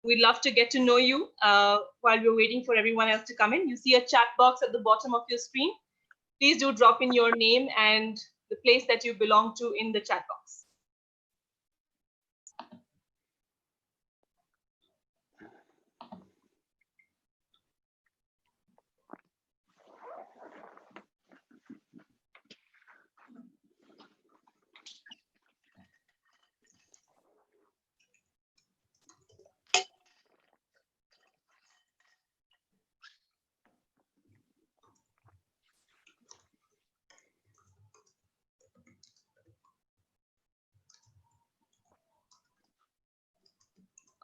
We'd love to get to know you while we're waiting for everyone else to come in. You see a chat box at the bottom of your screen. Please do drop in your name and the place that you belong to in the chat box.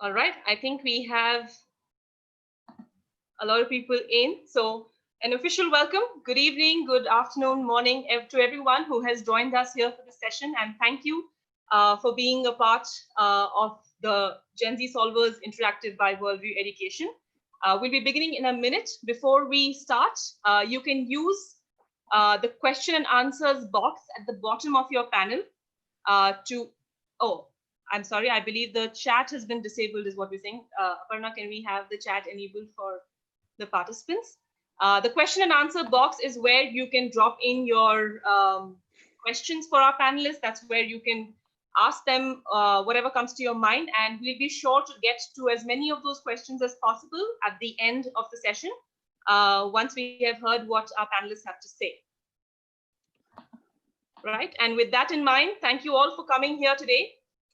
All right, I think we have a lot of people in. So an official welcome. Good evening, good afternoon, morning to everyone who has joined us here for this session. And thank you for being a part of the Gen Z Solvers Interactive by Worldview Education. We'll be beginning in a minute. Before we start, you can use the question and answers box at the bottom of your panel I'm sorry, I believe the chat has been disabled is what we're saying. Aparna, can we have the chat enabled for the participants? The question and answer box is where you can drop in your questions for our panelists. That's where you can ask them whatever comes to your mind, and we'll be sure to get to as many of those questions as possible at the end of the session, once we have heard what our panelists have to say. Right, and with that in mind, thank you all for coming here today.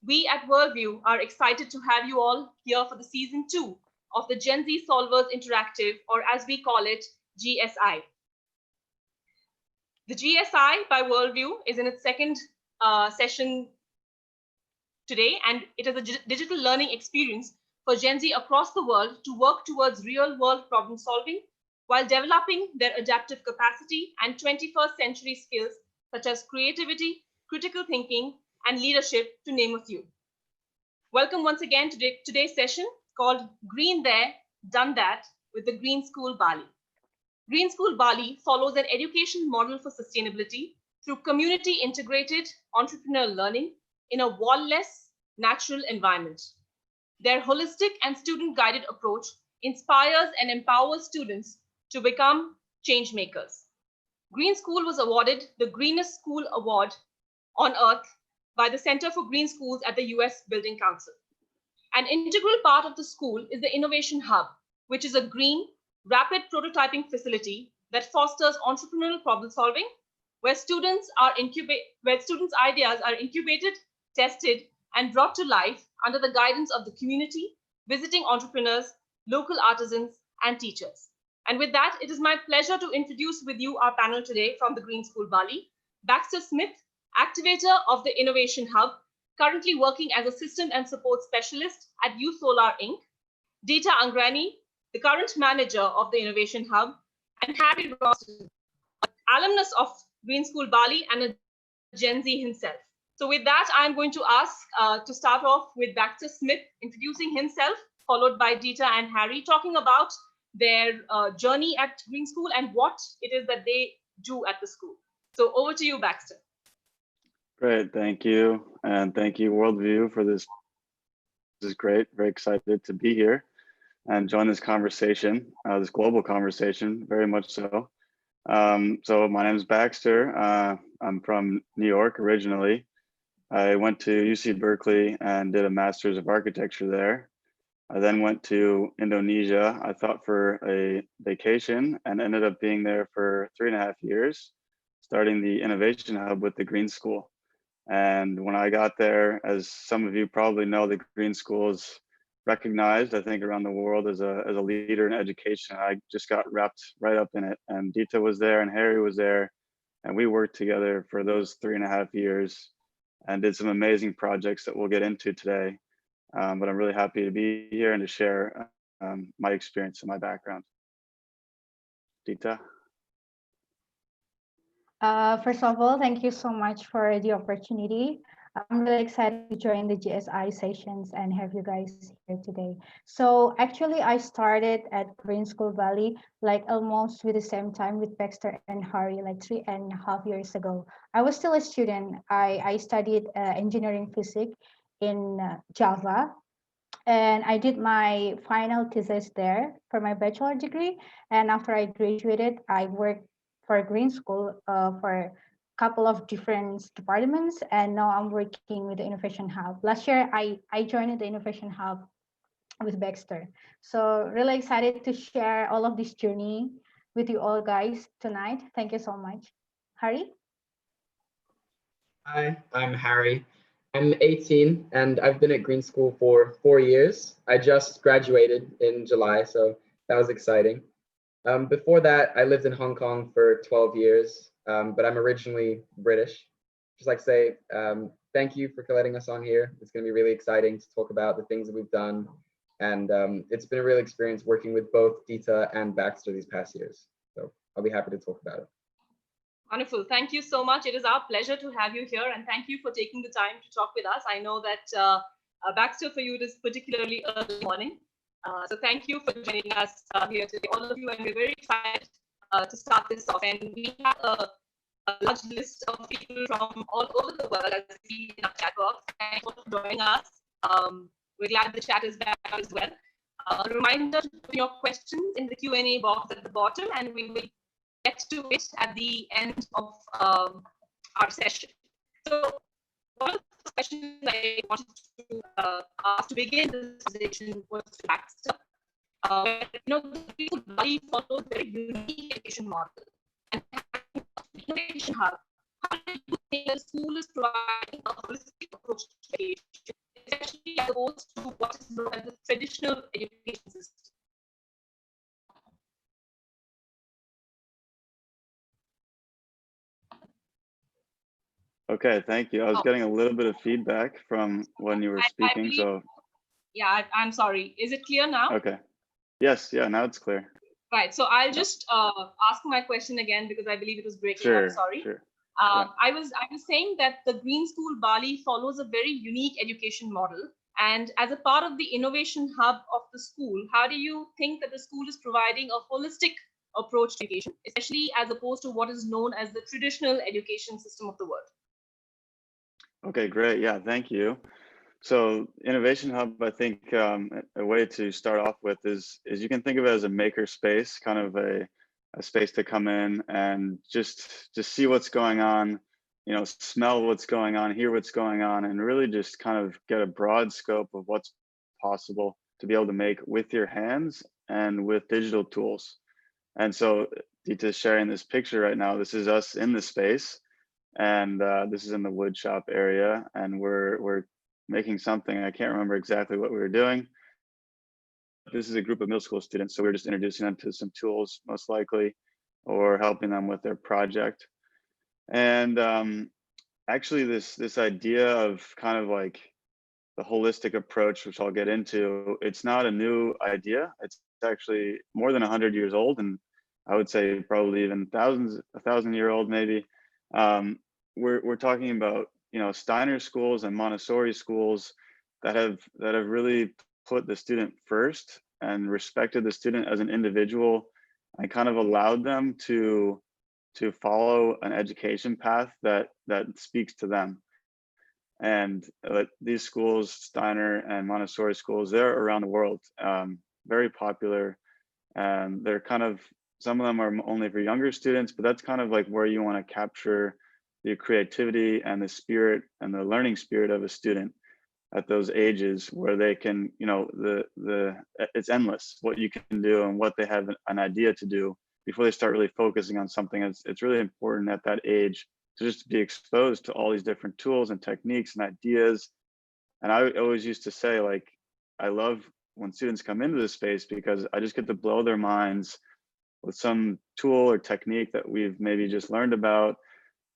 We at Worldview are excited to have you all here for the season 2 of the Gen Z Solvers Interactive, or as we call it, GSI. The GSI by Worldview is in its second session today, and it is a digital learning experience for Gen Z across the world to work towards real-world problem solving while developing their adaptive capacity and 21st century skills such as creativity, critical thinking, and leadership, to name a few. Welcome once again to today's session called Green There, Done That with the Green School Bali. Green School Bali follows an education model for sustainability through community-integrated entrepreneurial learning in a wall-less, natural environment. Their holistic and student-guided approach inspires and empowers students to become change makers. Green School was awarded the Greenest School Award on Earth by the Center for Green Schools at the US Building Council. An integral part of the school is the Innovation Hub, which is a green, rapid prototyping facility that fosters entrepreneurial problem solving, where students' ideas are incubated, tested, and brought to life under the guidance of the community, visiting entrepreneurs, local artisans, and teachers. And with that, it is my pleasure to introduce with you our panel today from the Green School Bali, Baxter Smith, activator of the Innovation Hub, currently working as a system and support specialist at USolar Inc., Dita Angrani, the current manager of the Innovation Hub, and Harry Roston, alumnus of Green School Bali and a Gen Z himself. So with that, I'm going to ask to start off with Baxter Smith introducing himself, followed by Dita and Harry talking about their journey at Green School and what it is that they do at the school. So over to you, Baxter. Great, thank you. And thank you, Worldview, for this. This is great, very excited to be here and join this conversation, this global conversation, very much so. So my name is Baxter. I'm from New York originally. I went to UC Berkeley and did a Master's of Architecture there. I then went to Indonesia, I thought for a vacation, and ended up being there for 3.5 years, starting the Innovation Hub with the Green School. And when I got there, as some of you probably know, the Green School is recognized, I think, around the world as a leader in education. I just got wrapped right up in it. And Dita was there and Harry was there. And we worked together for those 3.5 years and did some amazing projects that we'll get into today. But I'm really happy to be here and to share my experience and my background. Dita? First of all, thank you so much for the opportunity. I'm really excited to join the GSI sessions and have you guys here today. So actually, I started at Green School Bali like almost with the same time with Baxter and Harry, like 3.5 years ago. I was still a student. I studied engineering physics in Java. and I did my final thesis there for my bachelor degree. And after I graduated, I worked for Green School for a couple of different departments, and now I'm working with the Innovation Hub. Last year, I joined the Innovation Hub with Baxter. So really excited to share all of this journey with you all guys tonight. Thank you so much. Hari? Hi, I'm Harry. I'm 18 and I've been at Green School for 4 years. I just graduated in July, so that was exciting. Before that, I lived in Hong Kong for 12 years, but I'm originally British. Just like to say thank you for letting us on here. It's going to be really exciting to talk about the things that we've done. And it's been a real experience working with both Dita and Baxter these past years. So I'll be happy to talk about it. Wonderful. Thank you so much. It is our pleasure to have you here, and thank you for taking the time to talk with us. I know that Baxter, for you, it is particularly early morning. So thank you for joining us here today, all of you, and we're very excited to start this off. And we have a large list of people from all over the world, as we see in our chat box. Thank you for joining us. We're glad the chat is back as well. A reminder to put your questions in the Q&A box at the bottom, and we will get to it at the end of our session. So one of the questions I wanted to ask to begin this conversation was to Baxter. The Bali follows a very unique education model. And innovation hub, how do you think the school is providing a holistic approach to education, especially as opposed to what is known as the traditional education system? Okay, thank you. I was getting a little bit of feedback from when you were speaking, so. Yeah, I'm sorry. Is it clear now? Okay. Yes, yeah, now it's clear. Right. So I'll just ask my question again because I believe it was breaking up. Sorry. Sure. I was saying that the Green School Bali follows a very unique education model. And as a part of the innovation hub of the school, how do you think that the school is providing a holistic approach to education, especially as opposed to what is known as the traditional education system of the world? Okay, great. Yeah, thank you. So Innovation Hub, I think a way to start off with is you can think of it as a maker space, kind of a space to come in and just see what's going on, smell what's going on, hear what's going on, and really just kind of get a broad scope of what's possible to be able to make with your hands and with digital tools. And so Dita's sharing this picture right now. This is us in the space, and this is in the wood shop area, and we're making something. I can't remember exactly what we were doing. This is a group of middle school students, so we're just introducing them to some tools, most likely, or helping them with their project. And actually, this idea of kind of like the holistic approach, which I'll get into, it's not a new idea. It's actually more than 100 years old, and I would say probably even 1,000-year-old maybe. We're talking about Steiner schools and Montessori schools that have really put the student first and respected the student as an individual and kind of allowed them to follow an education path that speaks to them. And these schools, Steiner and Montessori schools, they're around the world, very popular, and they're kind of, some of them are only for younger students, but that's kind of like where you want to capture the creativity and the spirit and the learning spirit of a student at those ages, where they can, it's endless what you can do and what they have an idea to do before they start really focusing on something. It's really important at that age to just be exposed to all these different tools and techniques and ideas. And I always used to say, like, I love when students come into this space because I just get to blow their minds with some tool or technique that we've maybe just learned about,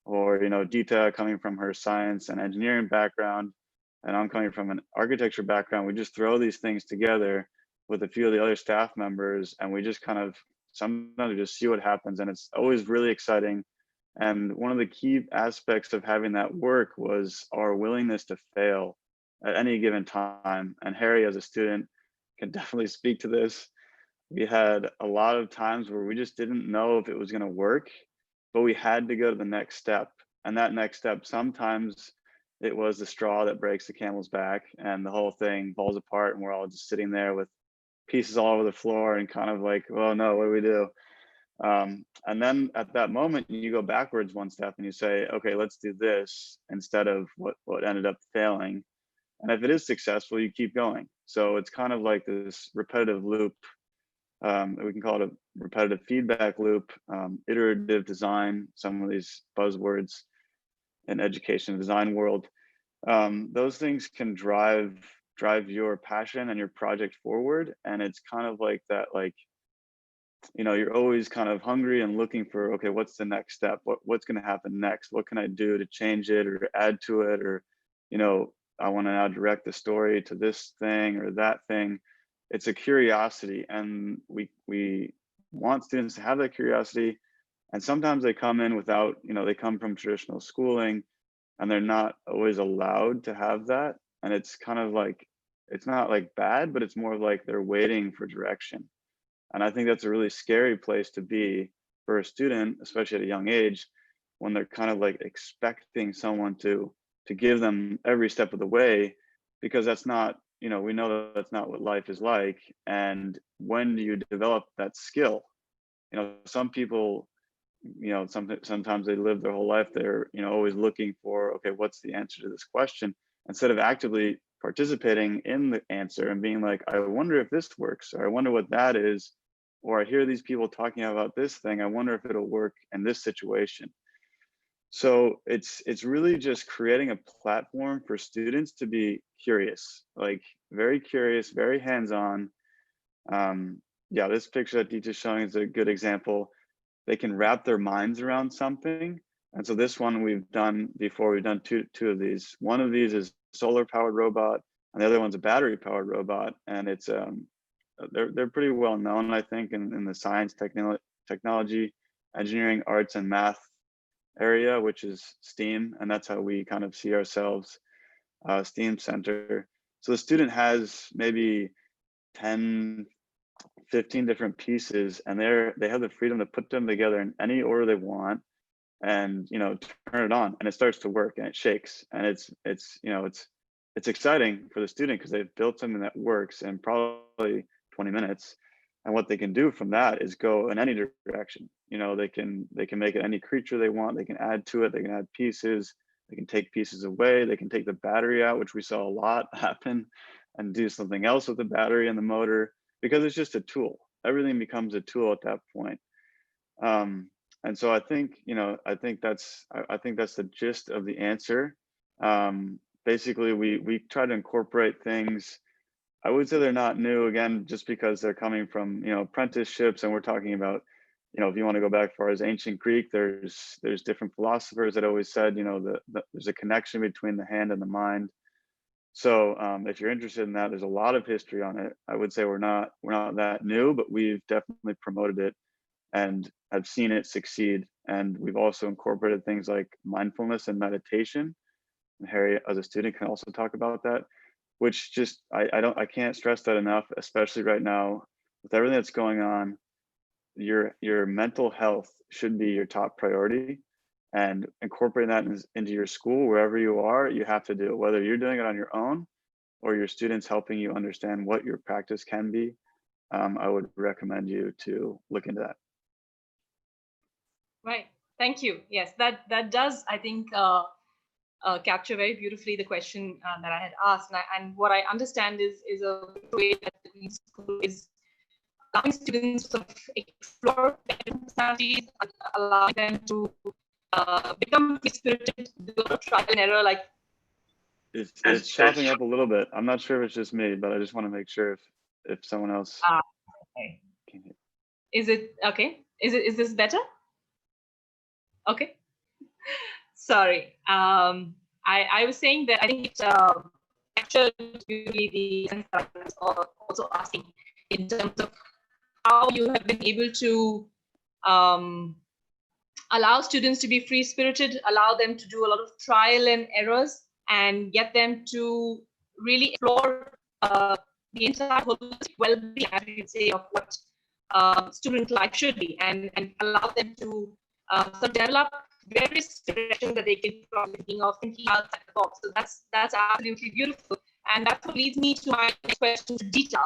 or Dita coming from her science and engineering background, and I'm coming from an architecture background. We just throw these things together with a few of the other staff members, and we just kind of sometimes just see what happens, and it's always really exciting. And one of the key aspects of having that work was our willingness to fail at any given time. And Harry, as a student, can definitely speak to this. We had a lot of times where we just didn't know if it was going to work, but we had to go to the next step. And that next step sometimes it was the straw that breaks the camel's back, and the whole thing falls apart, and we're all just sitting there with pieces all over the floor and kind of like, oh no, what do we do? And then at that moment, you go backwards one step and you say, okay, let's do this instead of what ended up failing. And if it is successful, you keep going. So it's kind of like this repetitive loop. We can call it a repetitive feedback loop, iterative design, some of these buzzwords in education design world. Those things can drive your passion and your project forward. And it's kind of like that, like, you're always kind of hungry and looking for, okay, what's the next step? What's going to happen next? What can I do to change it or add to it? Or, I want to now direct the story to this thing or that thing. It's a curiosity, and we want students to have that curiosity. And sometimes they come in without, they come from traditional schooling and they're not always allowed to have that. And it's kind of like, it's not like bad, but it's more like they're waiting for direction. And I think that's a really scary place to be for a student, especially at a young age, when they're kind of like expecting someone to give them every step of the way, because that's not, we know that's not what life is like. And when do you develop that skill? Some people, sometimes they live their whole life, they're, always looking for, okay, what's the answer to this question? Instead of actively participating in the answer and being like, I wonder if this works, or I wonder what that is, or I hear these people talking about this thing, I wonder if it'll work in this situation. So it's really just creating a platform for students to be curious, like very curious, very hands-on. Yeah, this picture that Deeta's showing is a good example. They can wrap their minds around something. And so this one we've done before, we've done two of these. One of these is solar powered robot, and the other one's a battery powered robot. And it's they're pretty well known, I think, in the science, technology, engineering, arts, and math area, which is STEAM, and that's how we kind of see ourselves, STEAM center. So the student has maybe 10, 15 different pieces, and they have the freedom to put them together in any order they want, and turn it on, and it starts to work, and it shakes, and it's exciting for the student because they've built something that works in probably 20 minutes. And what they can do from that is go in any direction. They can make it any creature they want. They can add to it. They can add pieces. They can take pieces away. They can take the battery out, which we saw a lot happen, and do something else with the battery and the motor, because it's just a tool. Everything becomes a tool at that point. And so I think that's the gist of the answer. Basically, we try to incorporate things. I would say they're not new, again, just because they're coming from, apprenticeships, and we're talking about, if you want to go back as far as ancient Greek, there's different philosophers that always said, there's a connection between the hand and the mind. So if you're interested in that, there's a lot of history on it. I would say we're not that new, but we've definitely promoted it and have seen it succeed. And we've also incorporated things like mindfulness and meditation. And Harry, as a student, can also talk about that, which just, I can't stress that enough, especially right now with everything that's going on. Your mental health should be your top priority, and incorporating that into your school, wherever you are, you have to do it, whether you're doing it on your own or your students helping you understand what your practice can be. I would recommend you to look into that. Right. Thank you. Yes, that does, I think, capture very beautifully the question that I had asked. And what I understand is a way that the Green School is allowing students to sort of explore their personalities, allowing them to become free-spirited, do a lot of trial and error. Like it's chopping up a little bit. I'm not sure if it's just me, but I just want to make sure if someone else. Okay. Is it okay? Is this better? Okay. Sorry. I was saying that I think it captured really the sense that I was also asking in terms of how you have been able to allow students to be free-spirited, allow them to do a lot of trial and errors, and get them to really explore the entire holistic well-being, as you would say, of what student life should be, and allow them to sort of develop various directions that they can probably thinking of, thinking outside the box. So that's absolutely beautiful. And that's what leads me to my next question to Dita,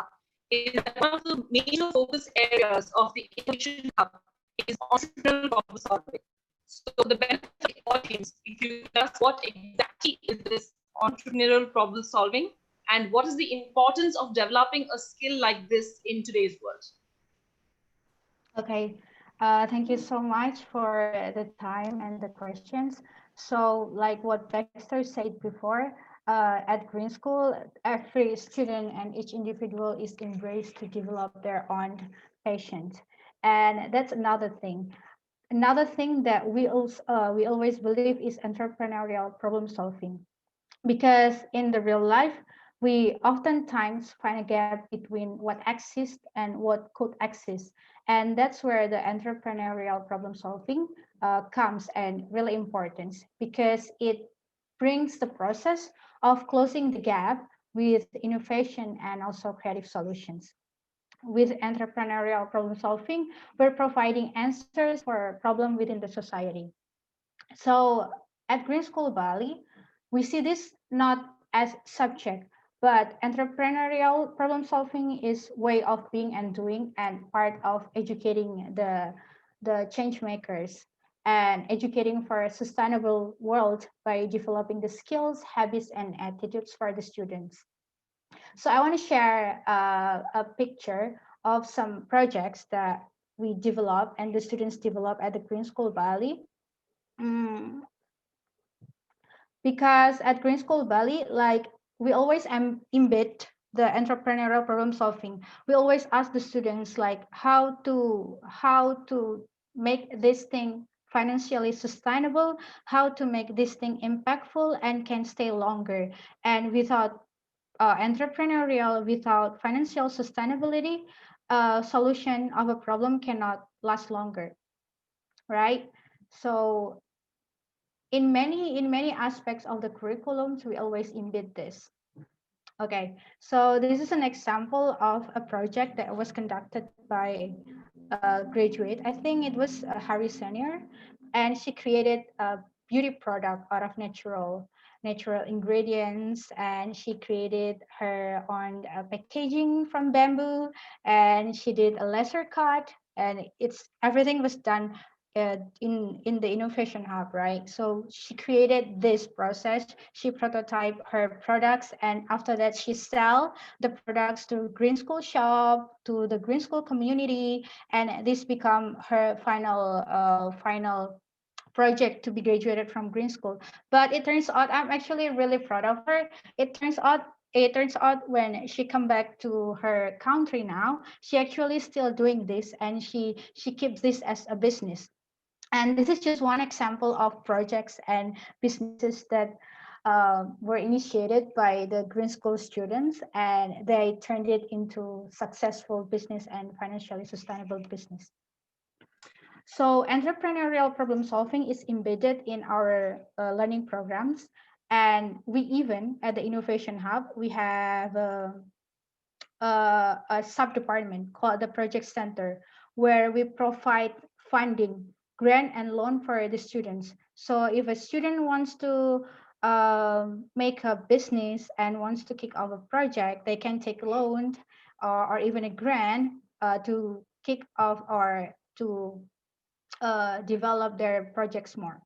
is that one of the major focus areas of the Innovation Hub is entrepreneurial problem solving. So the benefit of the audience, if you tell us what exactly is this entrepreneurial problem solving, and what is the importance of developing a skill like this in today's world? Okay, thank you so much for the time and the questions. So, like what Dexter said before, at Green School, every student and each individual is embraced to develop their own passion. And that's another thing. Another thing that we always believe is entrepreneurial problem solving, because in the real life we oftentimes find a gap between what exists and what could exist, and that's where the entrepreneurial problem solving comes and really important, because it brings the process of closing the gap with innovation and also creative solutions. With entrepreneurial problem solving, we're providing answers for problem within the society. So at Green School Bali, we see this not as subject, but entrepreneurial problem solving is way of being and doing, and part of educating the change makers and educating for a sustainable world by developing the skills, habits, and attitudes for the students. So I want to share a picture of some projects that we develop and the students develop at the Green School Bali. Mm, because at Green School Bali, like we always embed the entrepreneurial problem solving. We always ask the students like how to make this thing financially sustainable, how to make this thing impactful and can stay longer. And without entrepreneurial, without financial sustainability, a solution of a problem cannot last longer, right? So in many aspects of the curriculums we always embed this. Okay, so this is an example of a project that was conducted by a graduate. I think it was Harry Senior, and she created a beauty product out of natural ingredients, and she created her own packaging from bamboo, and she did a laser cut, and it's everything was done in the innovation hub, right? So she created this process, she prototyped her products, and after that she sell the products to Green School shop, to the Green School community, and this become her final project to be graduated from Green School. But it turns out I'm actually really proud of her. It turns out when she come back to her country now, she actually still doing this, and she keeps this as a business. And this is just one example of projects and businesses that were initiated by the Green School students, and they turned it into successful business and financially sustainable business. So entrepreneurial problem solving is embedded in our learning programs. And we even, at the Innovation Hub, we have a sub-department called the Project Center, where we provide funding, grant and loan for the students. So if a student wants to make a business and wants to kick off a project, they can take a loan or even a grant to kick off or to develop their projects more.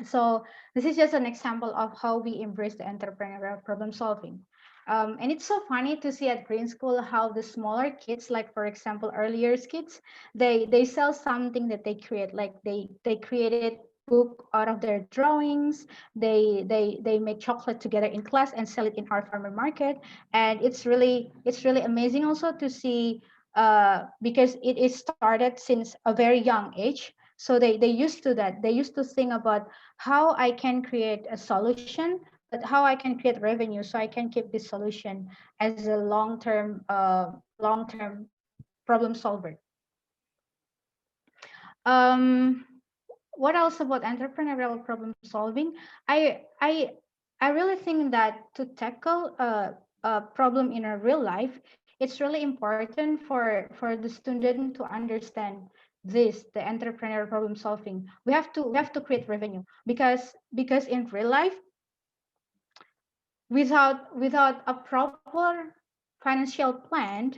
So this is just an example of how we embrace the entrepreneurial problem solving. And it's so funny to see at Green School how the smaller kids, like for example, earlier kids, they sell something that they create. Like they created book out of their drawings. They make chocolate together in class and sell it in our farmer market. And it's really amazing also to see because it is started since a very young age. So they used to that. They used to think about how I can create a solution, but how I can create revenue so I can keep this solution as a long-term problem solver. Um, what else about entrepreneurial problem solving? I I I really think that to tackle a problem in a real life, it's really important for the student to understand the entrepreneurial problem solving, we have to create revenue, because in real life, without a proper financial plan,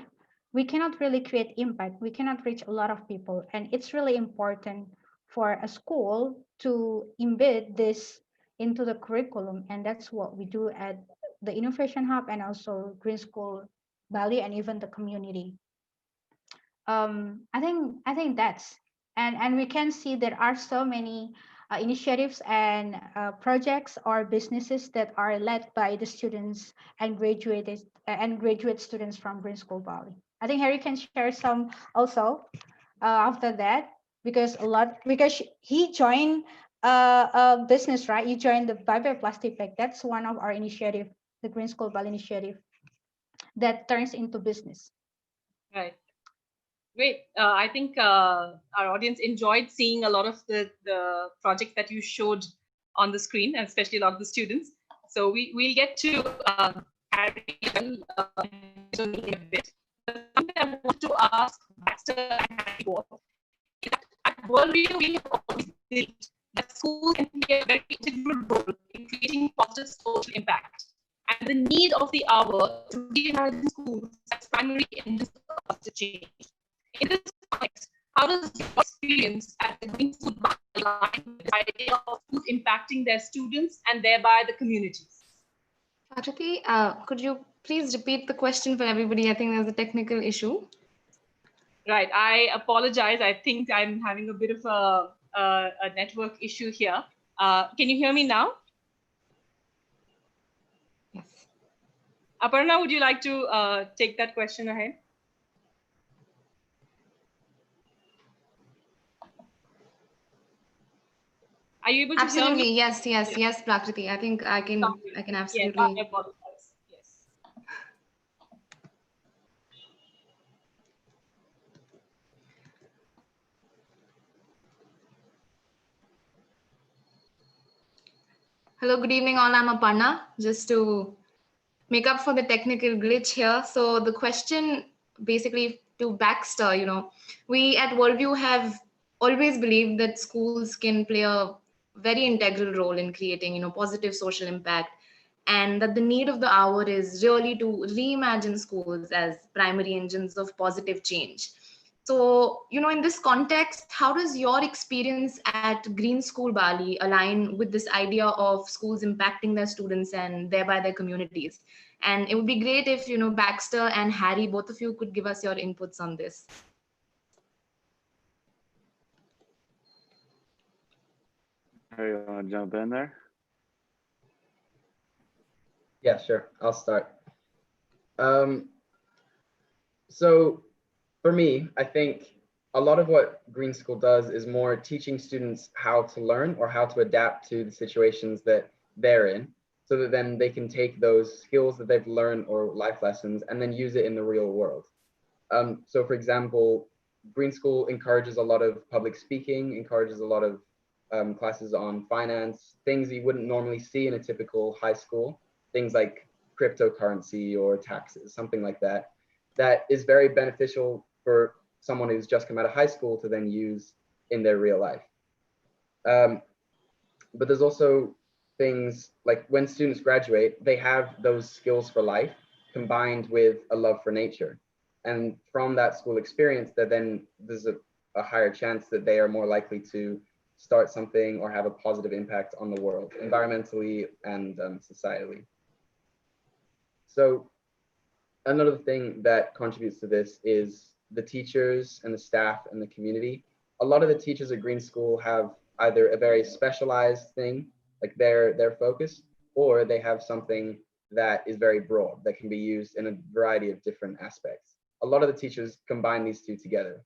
we cannot really create impact. We cannot reach a lot of people, and it's really important for a school to embed this into the curriculum, and that's what we do at the Innovation Hub and also Green School Bali and even the community. I think that's, and we can see there are so many initiatives and projects or businesses that are led by the students and graduate students from Green School Bali. I think Harry can share some also after that, because he joined a business, right? You joined the Bye Plastic Bag. That's one of our initiative, the Green School Bali initiative, that turns into business. Right. Great. I think our audience enjoyed seeing a lot of the projects that you showed on the screen, and especially a lot of the students. So we'll get to Harry in a bit. But something I want to ask Baxter and Harry both is that at Worldview, we have always believed that schools can play a very integral role in creating positive social impact. And the need of the hour to reimagine schools as primary engines of positive change. In this context, how does your experience at the Green School align with the idea of schools impacting their students and thereby the communities? Prakriti, could you please repeat the question for everybody? I think there's a technical issue. Right. I apologize. I think I'm having a bit of a network issue here. Can you hear me now? Yes. Aparna, would you like to take that question ahead? Are you able to hear Absolutely. me? Yes, yes, Yeah. yes, Prakriti. I think I can Yes, I absolutely. apologize. Yes. Hello, good evening all. I'm Aparna. Just to make up for the technical glitch here. So the question basically to Baxter, we at Worldview have always believed that schools can play a very integral role in creating, positive social impact, and that the need of the hour is really to reimagine schools as primary engines of positive change. So, in this context, how does your experience at Green School Bali align with this idea of schools impacting their students and thereby their communities? And it would be great if, Baxter and Harry, both of you could give us your inputs on this. Harry, you want to jump in there? Yeah, sure. I'll start. So for me, I think a lot of what Green School does is more teaching students how to learn or how to adapt to the situations that they're in, so that then they can take those skills that they've learned or life lessons and then use it in the real world. So for example, Green School encourages a lot of public speaking, encourages a lot of classes on finance, things you wouldn't normally see in a typical high school, things like cryptocurrency or taxes, something like that, that is very beneficial for someone who's just come out of high school to then use in their real life. But there's also things like when students graduate, they have those skills for life combined with a love for nature. And from that school experience, that then there's a higher chance that they are more likely to start something or have a positive impact on the world, environmentally and societally. So another thing that contributes to this is the teachers and the staff and the community. A lot of the teachers at Green School have either a very specialized thing, like their focus, or they have something that is very broad that can be used in a variety of different aspects. A lot of the teachers combine these two together.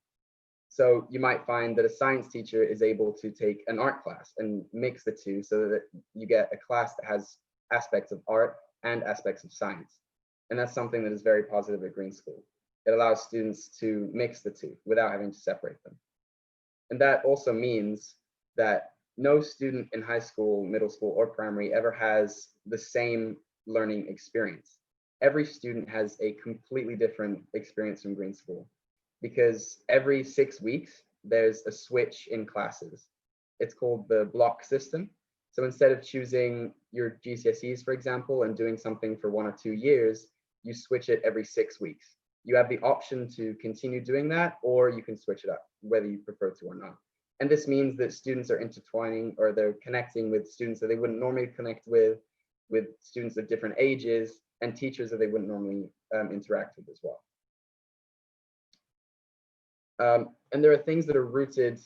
So you might find that a science teacher is able to take an art class and mix the two so that you get a class that has aspects of art and aspects of science. And that's something that is very positive at Green School. It allows students to mix the two without having to separate them. And that also means that no student in high school, middle school, or primary ever has the same learning experience. Every student has a completely different experience from Green School, because every 6 weeks, there's a switch in classes. It's called the block system. So instead of choosing your GCSEs, for example, and doing something for 1 or 2 years, you switch it every 6 weeks. You have the option to continue doing that, or you can switch it up, whether you prefer to or not. And this means that students are intertwining, or they're connecting with students that they wouldn't normally connect with students of different ages, and teachers that they wouldn't normally interact with as well. And there are things that are rooted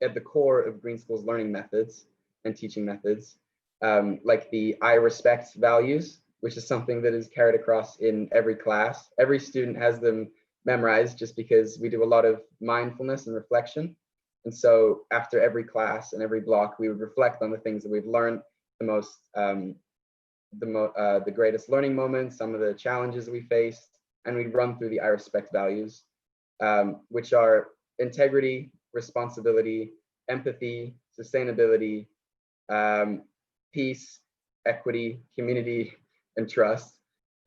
at the core of Green School's learning methods and teaching methods, like the I respect values, which is something that is carried across in every class. Every student has them memorized just because we do a lot of mindfulness and reflection. And so after every class and every block, we would reflect on the things that we've learned, the greatest learning moments, some of the challenges that we faced, and we run through the I respect values, which are integrity, responsibility, empathy, sustainability, peace, equity, community, and trust.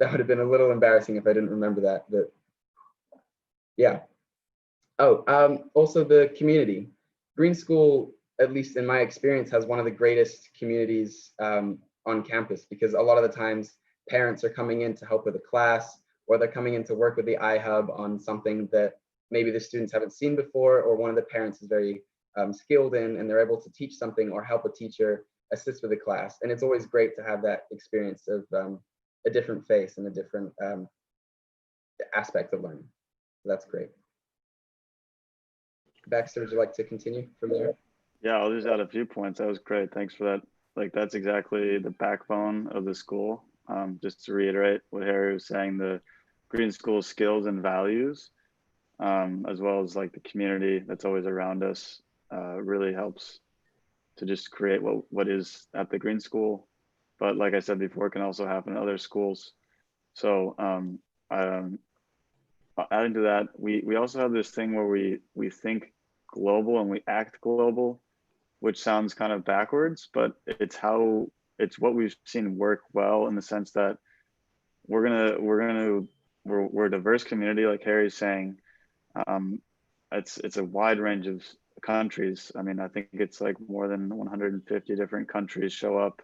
That would have been a little embarrassing if I didn't remember that, but yeah. Oh, also the community. Green School, at least in my experience, has one of the greatest communities on campus, because a lot of the times parents are coming in to help with a class, or they're coming in to work with the iHub on something that maybe the students haven't seen before, or one of the parents is very skilled in, and they're able to teach something or help a teacher assist with the class. And it's always great to have that experience of a different face and a different aspect of learning. So that's great. Baxter, would you like to continue from there? Yeah, I'll just add a few points. That was great. Thanks for that. Like, that's exactly the backbone of the school. Just to reiterate what Harry was saying, the Green School skills and values, as well as like the community that's always around us, really helps to just create what is at the Green School. But like I said before, it can also happen in other schools. So adding to that, we also have this thing where we think global and we act global, which sounds kind of backwards, but it's what we've seen work well, in the sense that we're a diverse community, like Harry's saying. It's a wide range of countries. I mean, I think it's like more than 150 different countries show up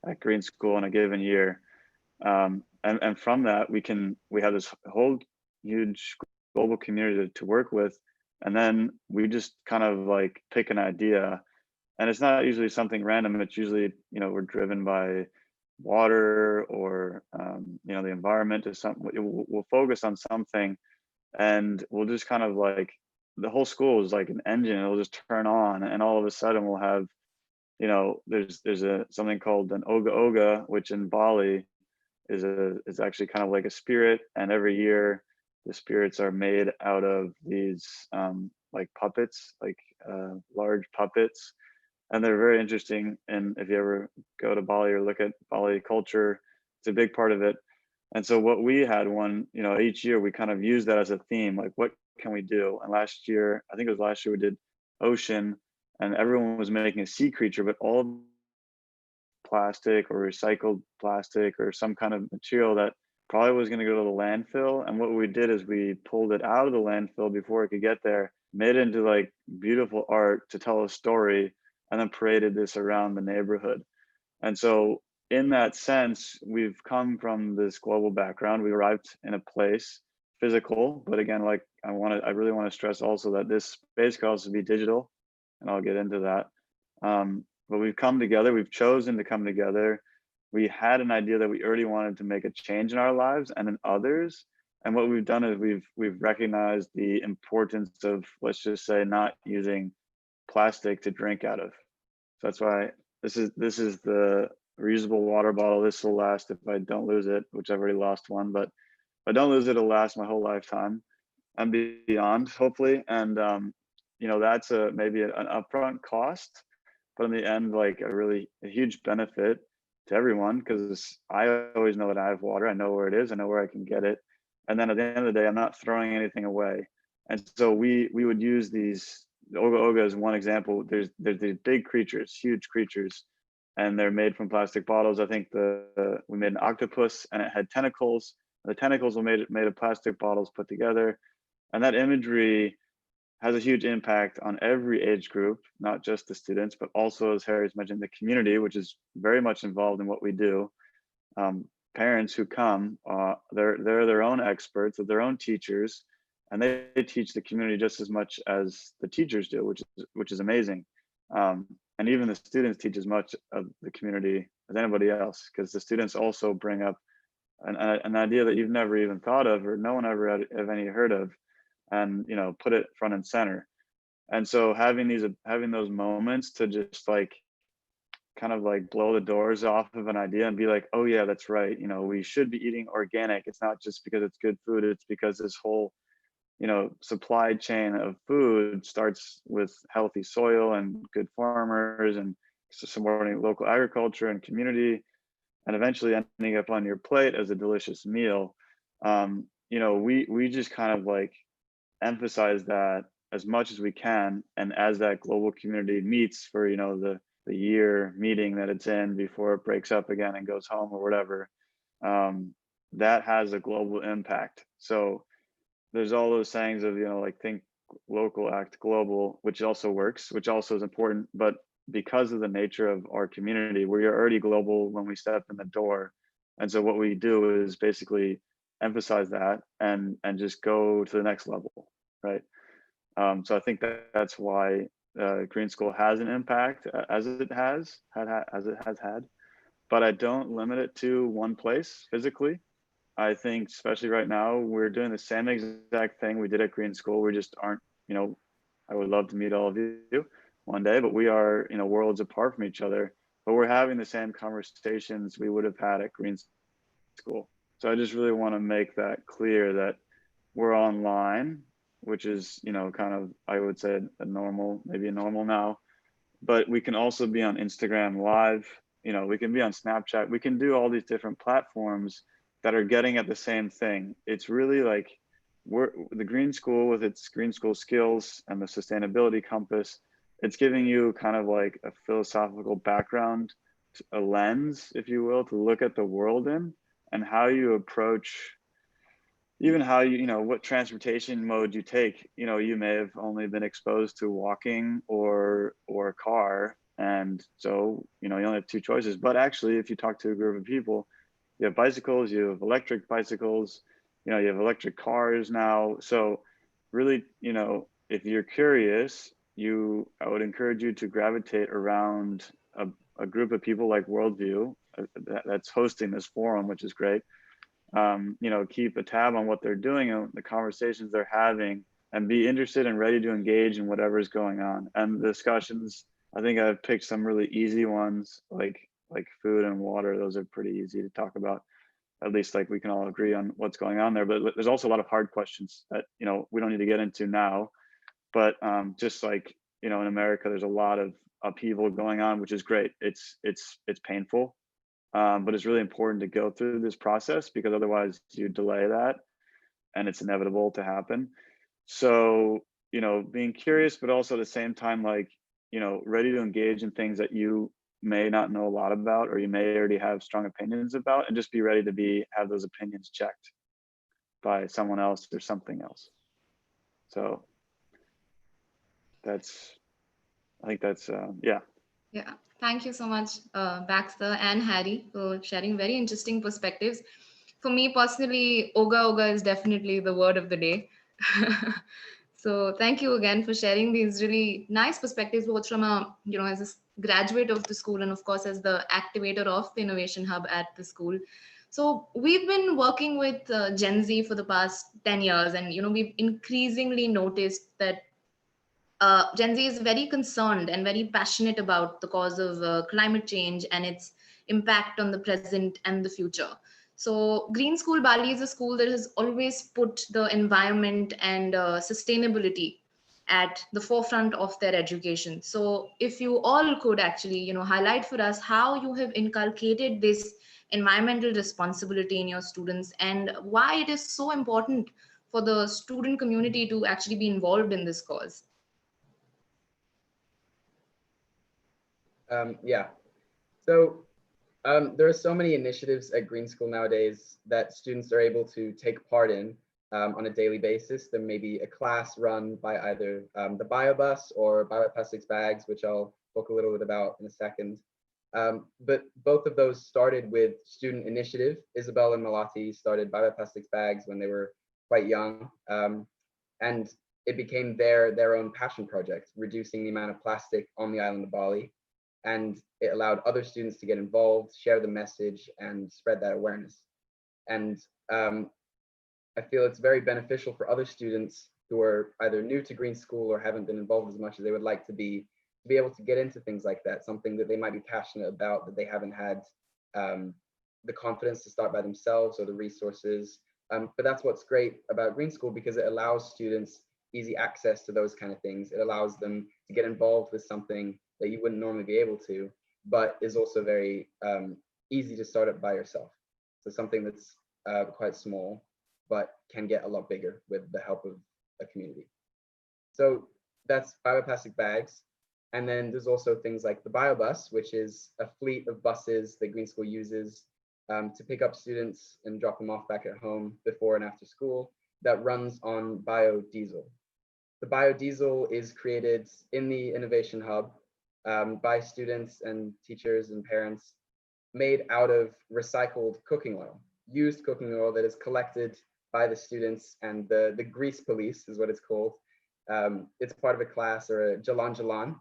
at Green School in a given year. And from that, we have this whole huge global community to work with. And then we just kind of like pick an idea, and it's not usually something random. It's usually, we're driven by water or, the environment or something. We'll focus on something, and we'll just kind of like, the whole school is like an engine. It'll just turn on, and all of a sudden we'll have, there's something called an oga oga, which in Bali is actually kind of like a spirit. And every year the spirits are made out of these like puppets, like large puppets, and they're very interesting. And if you ever go to Bali or look at Bali culture, it's a big part of it. And so what we had each year we kind of used that as a theme, like what can we do? And last year, I think it was last year, we did ocean, and everyone was making a sea creature, but all plastic or recycled plastic or some kind of material that probably was going to go to the landfill. And what we did is we pulled it out of the landfill before it could get there, made it into like beautiful art to tell a story, and then paraded this around the neighborhood. And so in that sense, we've come from this global background. We arrived in a place physical, but again, like I really want to stress also that this space could also be digital, and I'll get into that. But we've come together, we've chosen to come together. We had an idea that we already wanted to make a change in our lives and in others. And what we've done is we've recognized the importance of, let's just say, not using plastic to drink out of. So that's why this is the reusable water bottle. This will last if I don't lose it, which I've already lost one, but if I don't lose it, it'll last my whole lifetime and beyond, hopefully. And that's maybe an upfront cost, but in the end, like a huge benefit to everyone, because I always know that I have water. I know where it is. I know where I can get it. And then at the end of the day, I'm not throwing anything away. And so we would use these. Oga Oga is one example. There's these big creatures, huge creatures, and they're made from plastic bottles. I think we made an octopus, and it had tentacles. The tentacles were made of plastic bottles put together, and that imagery has a huge impact on every age group, not just the students, but also, as Harry's mentioned, the community, which is very much involved in what we do. Parents who come, they're their own experts, they're their own teachers, and they teach the community just as much as the teachers do, which is amazing. And even the students teach as much of the community as anybody else, because the students also bring up an idea that you've never even thought of, or no one ever have any heard of, and put it front and center. And so having those moments to just like kind of like blow the doors off of an idea and be like, oh yeah, that's right, we should be eating organic. It's not just because it's good food, it's because this whole supply chain of food starts with healthy soil and good farmers and supporting local agriculture and community, and eventually ending up on your plate as a delicious meal. We just kind of like emphasize that as much as we can, and as that global community meets for the year meeting that it's in before it breaks up again and goes home or whatever, that has a global impact. So there's all those sayings of like think local, act global, which also works, which also is important. But because of the nature of our community, we are already global when we step in the door. And so what we do is basically emphasize that and just go to the next level, right? So I think that's why Green School has an impact as it has had, but I don't limit it to one place physically. I think especially right now, we're doing the same exact thing we did at Green School. We just aren't, I would love to meet all of you one day, but we are, worlds apart from each other, but we're having the same conversations we would have had at Green School. So I just really want to make that clear that we're online, which is, kind of, I would say maybe a normal now, but we can also be on Instagram Live, we can be on Snapchat, we can do all these different platforms that are getting at the same thing. It's really like the Green School with its Green School skills and the sustainability compass, it's giving you kind of like a philosophical background, a lens, if you will, to look at the world in, and how you approach, even how what transportation mode you take. You may have only been exposed to walking or a car, and so you only have two choices. But actually, if you talk to a group of people, you have bicycles, you have electric bicycles, you have electric cars now. So really, if you're curious, I would encourage you to gravitate around a group of people like Worldview that's hosting this forum, which is great. Keep a tab on what they're doing and the conversations they're having, and be interested and ready to engage in whatever is going on. And the discussions, I think I've picked some really easy ones, like food and water. Those are pretty easy to talk about. At least like we can all agree on what's going on there. But there's also a lot of hard questions that we don't need to get into now. But just like in America, there's a lot of upheaval going on, which is great. It's painful, but it's really important to go through this process, because otherwise you delay that, and it's inevitable to happen. So being curious, but also at the same time, like ready to engage in things that you may not know a lot about, or you may already have strong opinions about, and just be ready to have those opinions checked by someone else or something else. So I think that's yeah. Yeah, thank you so much, Baxter and Harry, for sharing very interesting perspectives. For me personally, Oga Oga is definitely the word of the day. So thank you again for sharing these really nice perspectives, both from as a graduate of the school, and of course as the activator of the Innovation Hub at the school. So we've been working with Gen Z for the past 10 years, and we've increasingly noticed that Gen Z is very concerned and very passionate about the cause of climate change and its impact on the present and the future. So Green School Bali is a school that has always put the environment and sustainability at the forefront of their education. So if you all could actually, highlight for us how you have inculcated this environmental responsibility in your students, and why it is so important for the student community to actually be involved in this cause. Yeah. So there are so many initiatives at Green School nowadays that students are able to take part in. on a daily basis. There may be a class run by either the biobus or bioplastics bags, which I'll talk a little bit about in a second. But both of those started with student initiative. Isabel and Malati started bioplastics bags when they were quite young, and it became their own passion project, reducing the amount of plastic on the island of Bali. And it allowed other students to get involved, share the message, and spread that awareness. And I feel it's very beneficial for other students who are either new to green school or haven't been involved as much as they would like to be able to get into things like that, something that they might be passionate about that they haven't had the confidence to start by themselves or the resources. But that's what's great about green school, because it allows students easy access to those kind of things. It allows them to get involved with something that you wouldn't normally be able to, but is also very easy to start up by yourself. So something that's quite small, but can get a lot bigger with the help of a community. So that's bioplastic bags. And then there's also things like the biobus, which is a fleet of buses that Green School uses to pick up students and drop them off back at home before and after school, that runs on biodiesel. The biodiesel is created in the Innovation Hub by students and teachers and parents, made out of recycled cooking oil, used cooking oil that is collected by the students, and the grease police is what it's called. It's part of a class, or a Jalan Jalan.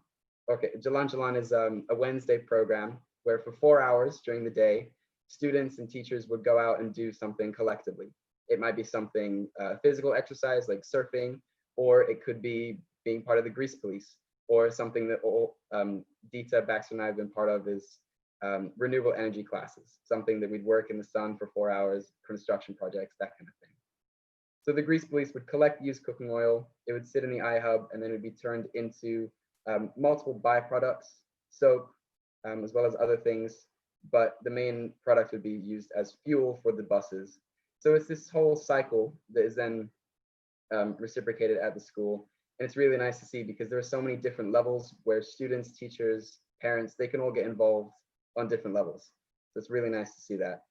Okay, Jalan Jalan is a Wednesday program where for 4 hours during the day, students and teachers would go out and do something collectively. It might be something physical exercise like surfing, or it could be being part of the grease police, or something that Dita, Baxter, and I have been part of is renewable energy classes, something that we'd work in the sun for 4 hours, construction projects, that kind of thing. So the grease police would collect used cooking oil, it would sit in the iHub, and then it would be turned into multiple byproducts, soap, as well as other things, but the main product would be used as fuel for the buses. So it's this whole cycle that is then reciprocated at the school. And it's really nice to see, because there are so many different levels where students, teachers, parents, they can all get involved on different levels. So it's really nice to see that.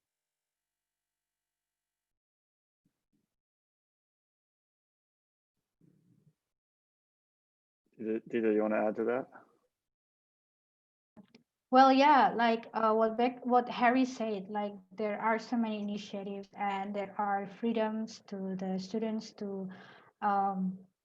Dita, you want to add to that? Well, yeah, like what Harry said, like there are so many initiatives and there are freedoms to the students to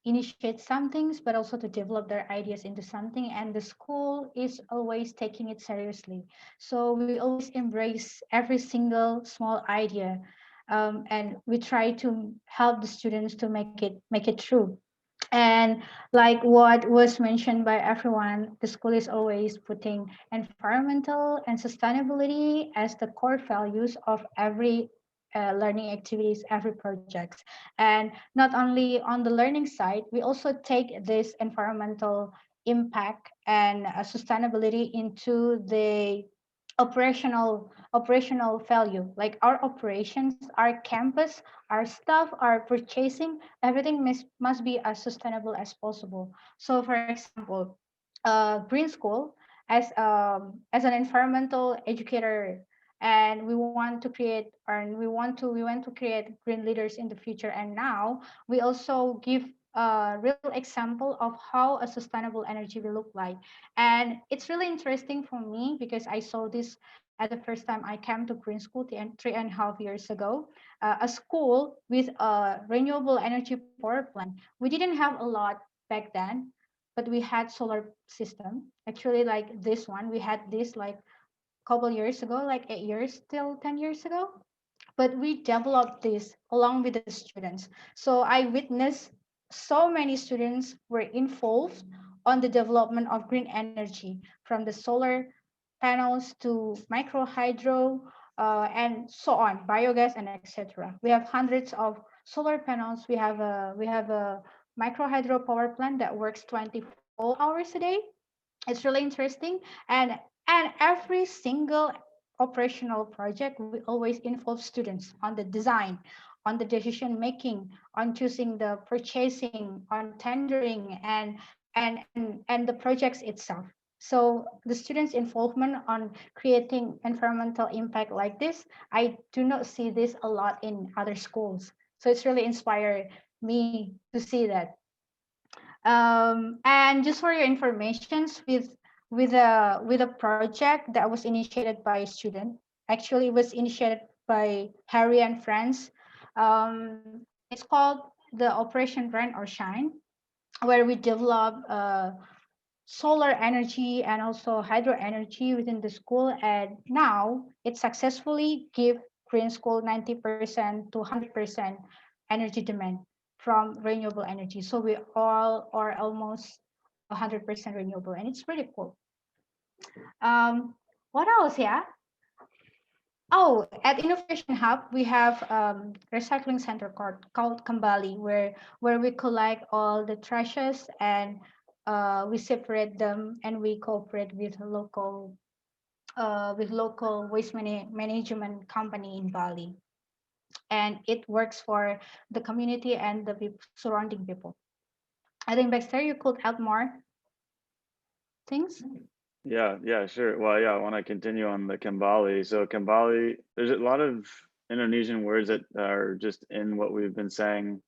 initiate some things, but also to develop their ideas into something. And the school is always taking it seriously. So we always embrace every single small idea, and we try to help the students to make it true. And like what was mentioned by everyone, the school is always putting environmental and sustainability as the core values of every learning activities, every project. And not only on the learning side, we also take this environmental impact and sustainability into the operational value, like our operations, our campus, our staff, our purchasing, everything must be as sustainable as possible. So for example, green school as an environmental educator, and we want to create, and we want to create green leaders in the future. And now we also give a real example of how a sustainable energy will look like. And it's really interesting for me because I saw this at the first time I came to green school 3.5 years ago, a school with a renewable energy power plant. We didn't have a lot back then, but we had solar system. Actually, like this one, we had this like couple years ago, like 8 years till 10 years ago. But we developed this along with the students. So I witnessed so many students were involved on the development of green energy, from the solar panels to micro hydro, and so on, biogas and etc. We have hundreds of solar panels. We have a micro hydro power plant that works 24 hours a day. It's really interesting. And every single operational project, we always involve students on the design, on the decision making, on choosing the purchasing, on tendering, and the projects itself. So the students involvement on creating environmental impact like this, I do not see this a lot in other schools. So it's really inspired me to see that. And just for your informations, with a project that was initiated by a student. Actually, it was initiated by Harry and friends. It's called the Operation Rain or Shine, where we develop solar energy and also hydro energy within the school. And now it successfully give Green School 90% to 100% energy demand from renewable energy. So we all are almost 100% renewable, and it's pretty cool. What else? Yeah. Oh, at Innovation Hub, we have recycling center called Kambali, where we collect all the trashes and we separate them, and we cooperate with local waste management company in Bali, and it works for the community and the surrounding people. I think Baxter, you could add more things. Yeah, sure. Well, yeah, I want to continue on the Kembali. So Kembali, there's a lot of Indonesian words that are just in what we've been saying,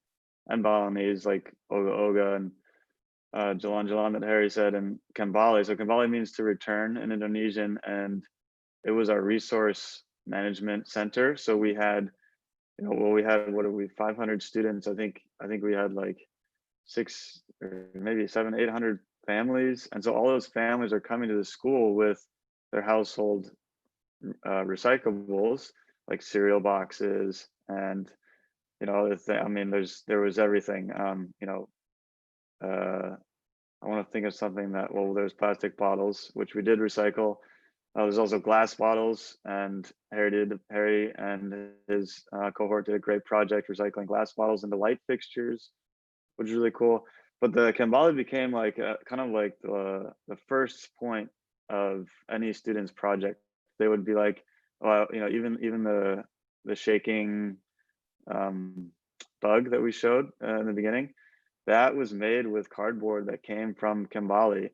and Balinese like Oga Oga and Jalan Jalan that Harry said, and Kembali. So Kembali means to return in Indonesian, and it was our resource management center. So we had, we had, what are we, 500 students. I think we had like six or maybe 700-800 families, and so all those families are coming to the school with their household recyclables like cereal boxes and other thing. I mean, there was everything. I want to think of something that, well, there's plastic bottles, which we did recycle. There's also glass bottles, and Harry and his cohort did a great project recycling glass bottles into light fixtures, which is really cool. But the Kambali became like kind of like the first point of any student's project. They would be like, well, even the shaking bug that we showed in the beginning, that was made with cardboard that came from Kambali.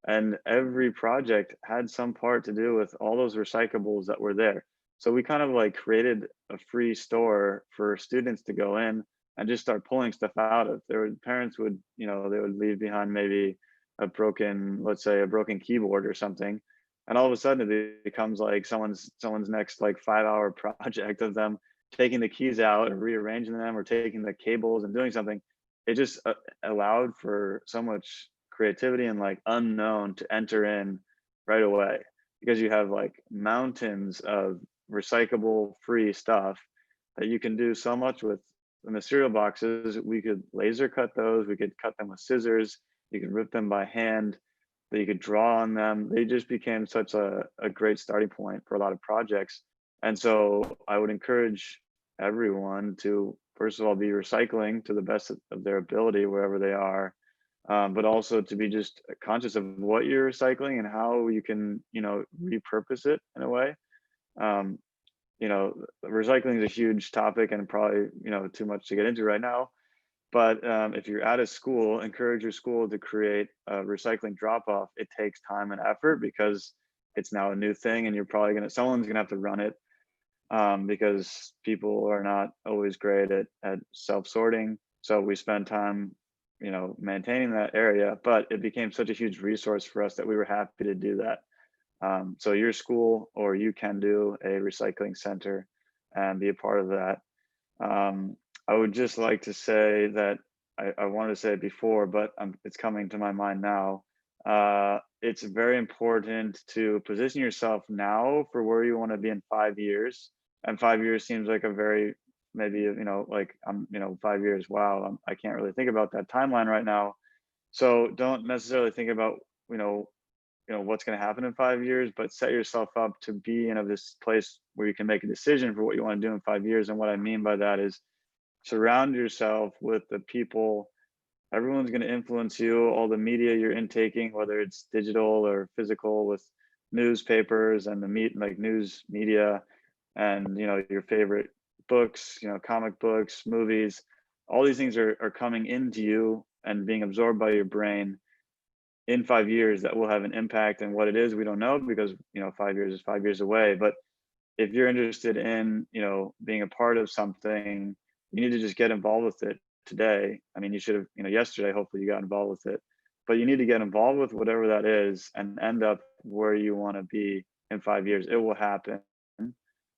And every project had some part to do with all those recyclables that were there. So we kind of like created a free store for students to go in and just start pulling stuff out of. Parents would, they would leave behind maybe let's say a broken keyboard or something. And all of a sudden it becomes like someone's next like 5-hour project of them taking the keys out or rearranging them or taking the cables and doing something. It just allowed for so much creativity and like unknown to enter in right away, because you have like mountains of recyclable free stuff that you can do so much with. In the cereal boxes, we could laser cut those, we could cut them with scissors, you could rip them by hand, that you could draw on them. They just became such a great starting point for a lot of projects. And so I would encourage everyone to, first of all, be recycling to the best of their ability wherever they are, but also to be just conscious of what you're recycling and how you can, repurpose it in a way. Recycling is a huge topic and probably, too much to get into right now. But if you're at a school, encourage your school to create a recycling drop-off. It takes time and effort because it's now a new thing, and someone's gonna have to run it, because people are not always great at self-sorting. So we spend time, maintaining that area, but it became such a huge resource for us that we were happy to do that. So your school, or you can do a recycling center and be a part of that. I would just like to say that I wanted to say it before, but it's coming to my mind now. It's very important to position yourself now for where you want to be in 5 years. And 5 years seems like a very, maybe, like 5 years, wow, I can't really think about that timeline right now. So don't necessarily think about, what's going to happen in 5 years, but set yourself up to be in this place where you can make a decision for what you want to do in 5 years. And what I mean by that is surround yourself with the people. Everyone's going to influence you. All the media you're intaking, whether it's digital or physical, with newspapers and like news media, and your favorite books, comic books, movies, all these things are coming into you and being absorbed by your brain. In 5 years, that will have an impact, and what it is, we don't know, because 5 years is 5 years away. But if you're interested in being a part of something you need to just get involved with it today. I mean, you should have, yesterday, hopefully you got involved with it, but you need to get involved with whatever that is and end up where you want to be in 5 years. It will happen,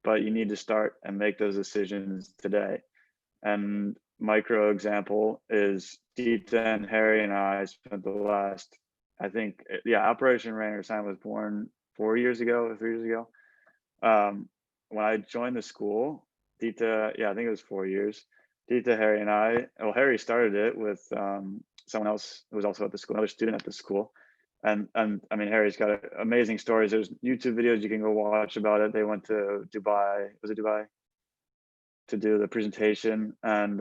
but you need to start and make those decisions today. And micro example is Dita and Harry and I spent the last, I think, Operation Rain or Shine was born 4 years ago, 3 years ago. When I joined the school, Dita, I think it was 4 years. Dita, Harry, and I, Harry started it with someone else who was also at the school, another student at the school. And I mean, Harry's got amazing stories. There's YouTube videos you can go watch about it. They went to Dubai, was it Dubai? To do the presentation and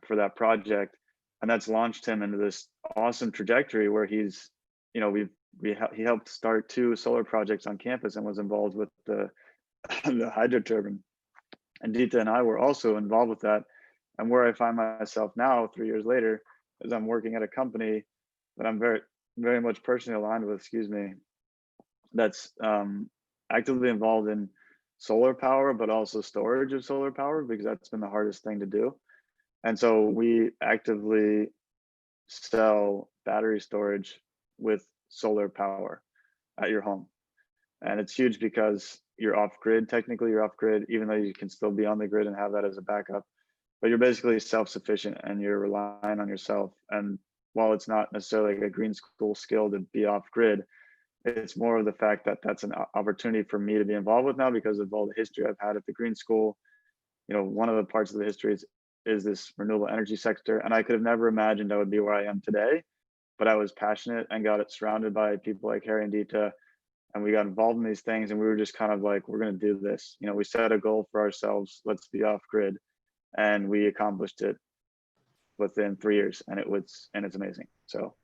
for that project. And that's launched him into this awesome trajectory where he's, he helped start 2 solar projects on campus and was involved with the hydro turbine. And Dita and I were also involved with that. And where I find myself now, 3 years later, is I'm working at a company that I'm very, very much personally aligned with, that's actively involved in solar power, but also storage of solar power, because that's been the hardest thing to do. And so we actively sell battery storage with solar power at your home. And it's huge because you're off grid. Technically, you're off grid, even though you can still be on the grid and have that as a backup. But you're basically self-sufficient and you're relying on yourself. And while it's not necessarily like a green school skill to be off grid, it's more of the fact that that's an opportunity for me to be involved with now because of all the history I've had at the green school. One of the parts of the history is this renewable energy sector. And I could have never imagined I would be where I am today, but I was passionate and got it surrounded by people like Harry and Dita. And we got involved in these things and we were just kind of like, we're going to do this. We set a goal for ourselves. Let's be off grid. And we accomplished it within 3 years and it's amazing. So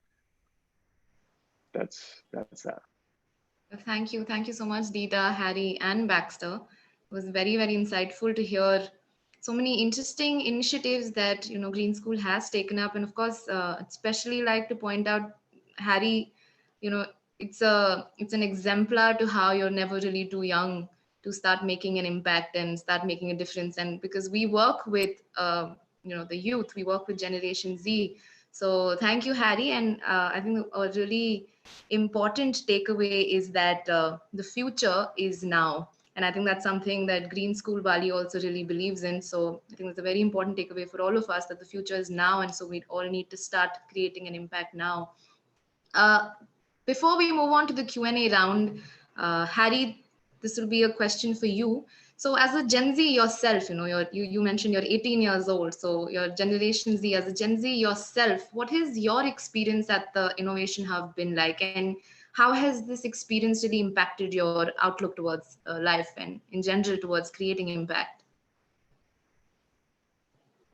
that's that. Thank you. Thank you so much, Dita, Harry, and Baxter. It was very, very insightful to hear so many interesting initiatives that Green School has taken up. And of course, especially like to point out, Harry, it's an exemplar to how you're never really too young to start making an impact and start making a difference. And because we work with the youth, we work with Generation Z. So thank you, Harry. And I think a really important takeaway is that the future is now. And I think that's something that Green School Bali also really believes in. So I think it's a very important takeaway for all of us that the future is now. And so we all need to start creating an impact now. Before we move on to the Q&A round, Harry, this will be a question for you. So as a Gen Z yourself, you mentioned you're 18 years old. So your Generation Z, as a Gen Z yourself, what has your experience at the Innovation Hub been like? And how has this experience really impacted your outlook towards life and in general towards creating impact?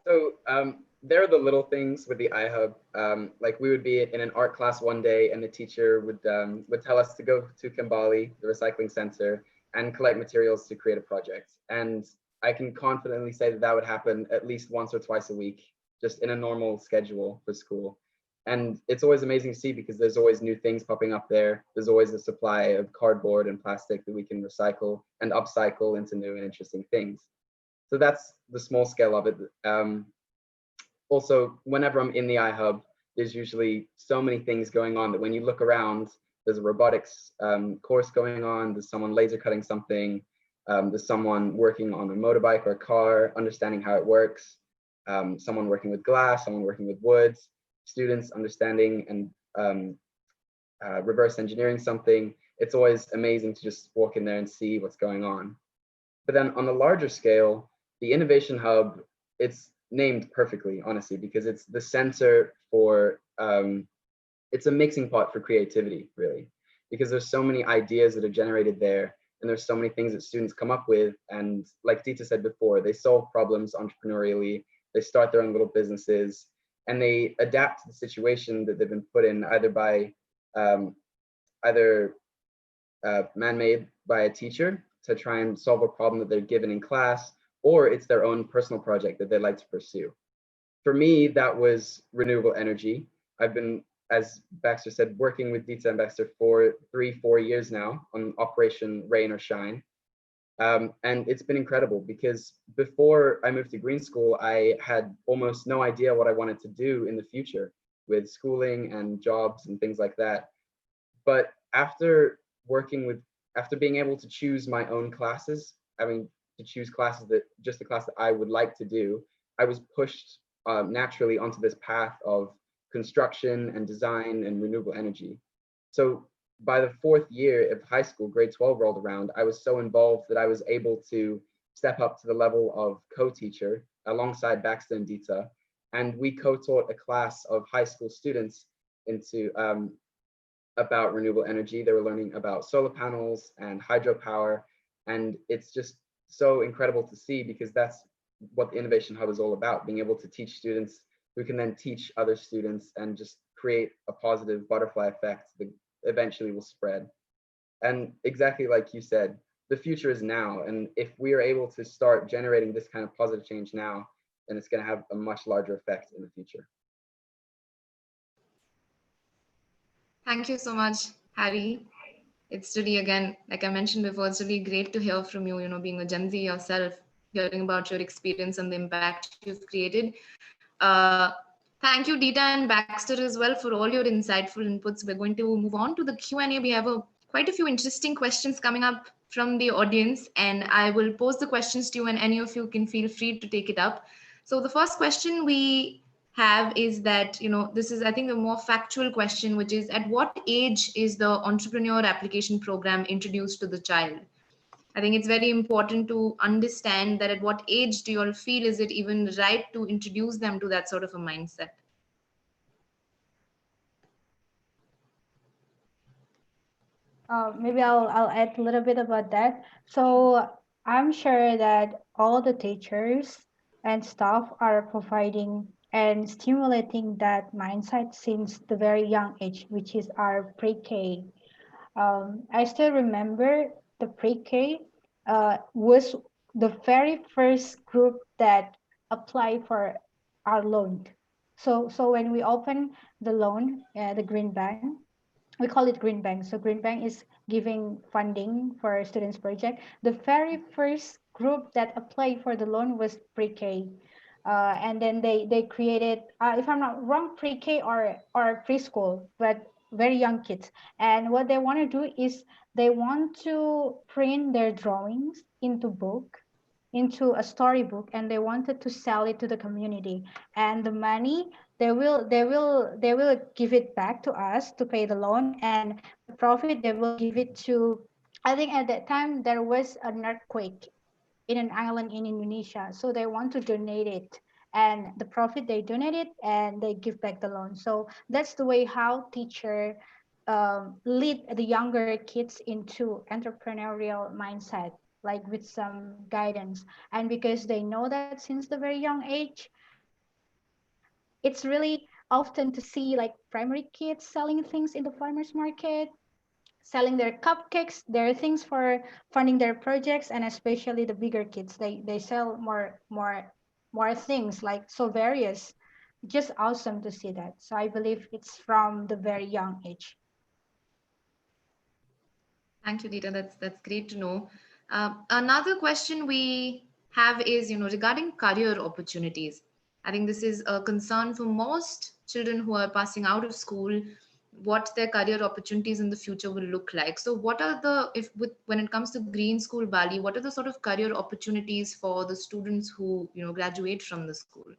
So there are the little things with the iHub. Like we would be in an art class one day and the teacher would tell us to go to Kambali, the recycling center, and collect materials to create a project. And I can confidently say that that would happen at least once or twice a week, just in a normal schedule for school. And it's always amazing to see because there's always new things popping up there. There's always a supply of cardboard and plastic that we can recycle and upcycle into new and interesting things. So that's the small scale of it. Also, whenever I'm in the iHub, there's usually so many things going on that when you look around, there's a robotics course going on, there's someone laser cutting something, there's someone working on a motorbike or a car, understanding how it works, someone working with glass, someone working with woods, students understanding and reverse engineering something. It's always amazing to just walk in there and see what's going on. But then on a larger scale, the Innovation Hub, it's named perfectly, honestly, because it's the center for, it's a mixing pot for creativity, really, because there's so many ideas that are generated there, and there's so many things that students come up with. And like Dita said before, they solve problems entrepreneurially, they start their own little businesses, and they adapt to the situation that they've been put in, either by man-made by a teacher to try and solve a problem that they're given in class, or it's their own personal project that they like to pursue. For me, that was renewable energy. I've been, as Baxter said, working with Dita and Baxter for 3-4 years now on Operation Rain or Shine. And it's been incredible because before I moved to green school, I had almost no idea what I wanted to do in the future with schooling and jobs and things like that. But after after being able to choose my own classes, I mean, to choose classes just the class that I would like to do, I was pushed naturally onto this path of construction and design and renewable energy. So by the fourth year of high school, grade 12 rolled around, I was so involved that I was able to step up to the level of co-teacher alongside Baxter and Dita. And we co-taught a class of high school students into about renewable energy. They were learning about solar panels and hydropower. And it's just so incredible to see, because that's what the Innovation Hub is all about, being able to teach students who can then teach other students and just create a positive butterfly effect that eventually will spread. And exactly like you said, the future is now. And if we are able to start generating this kind of positive change now, then it's going to have a much larger effect in the future. Thank you so much, Harry. It's really, again, like I mentioned before, it's really great to hear from you, being a Gen Z yourself, hearing about your experience and the impact you've created. Thank you, Dita and Baxter, as well, for all your insightful inputs. We're going to move on to the Q&A. We have quite a few interesting questions coming up from the audience, and I will pose the questions to you, and any of you can feel free to take it up. So the first question we have is that, this is, I think, a more factual question, which is, at what age is the Entrepreneur Application Program introduced to the child? I think it's very important to understand that at what age do you all feel is it even right to introduce them to that sort of a mindset? Maybe I'll add a little bit about that. So I'm sure that all the teachers and staff are providing and stimulating that mindset since the very young age, which is our pre-K. I still remember the pre-K was the very first group that applied for our loan. So when we open the loan, the Green Bank, we call it Green Bank. So Green Bank is giving funding for students project. The very first group that applied for the loan was pre-K. And then they created, if I'm not wrong, pre-K or preschool, but very young kids. And what they want to do is they want to print their drawings into a storybook, and they wanted to sell it to the community. And the money they will give it back to us to pay the loan, and the profit they will give it to, I think at that time there was an earthquake in an island in Indonesia. So they want to donate it, and the profit they donate it and they give back the loan. So that's the way how teacher lead the younger kids into entrepreneurial mindset, like with some guidance. And because they know that since the very young age, it's really often to see like primary kids selling things in the farmers market, selling their cupcakes, their things for funding their projects. And especially the bigger kids, they sell more things, like so various. Just awesome to see that. So I believe it's from the very young age. Thank you, Dita. That's great to know. Another question we have is, regarding career opportunities. I think this is a concern for most children who are passing out of school, what their career opportunities in the future will look like. So what are when it comes to Green School Bali, what are the sort of career opportunities for the students who, graduate from the school?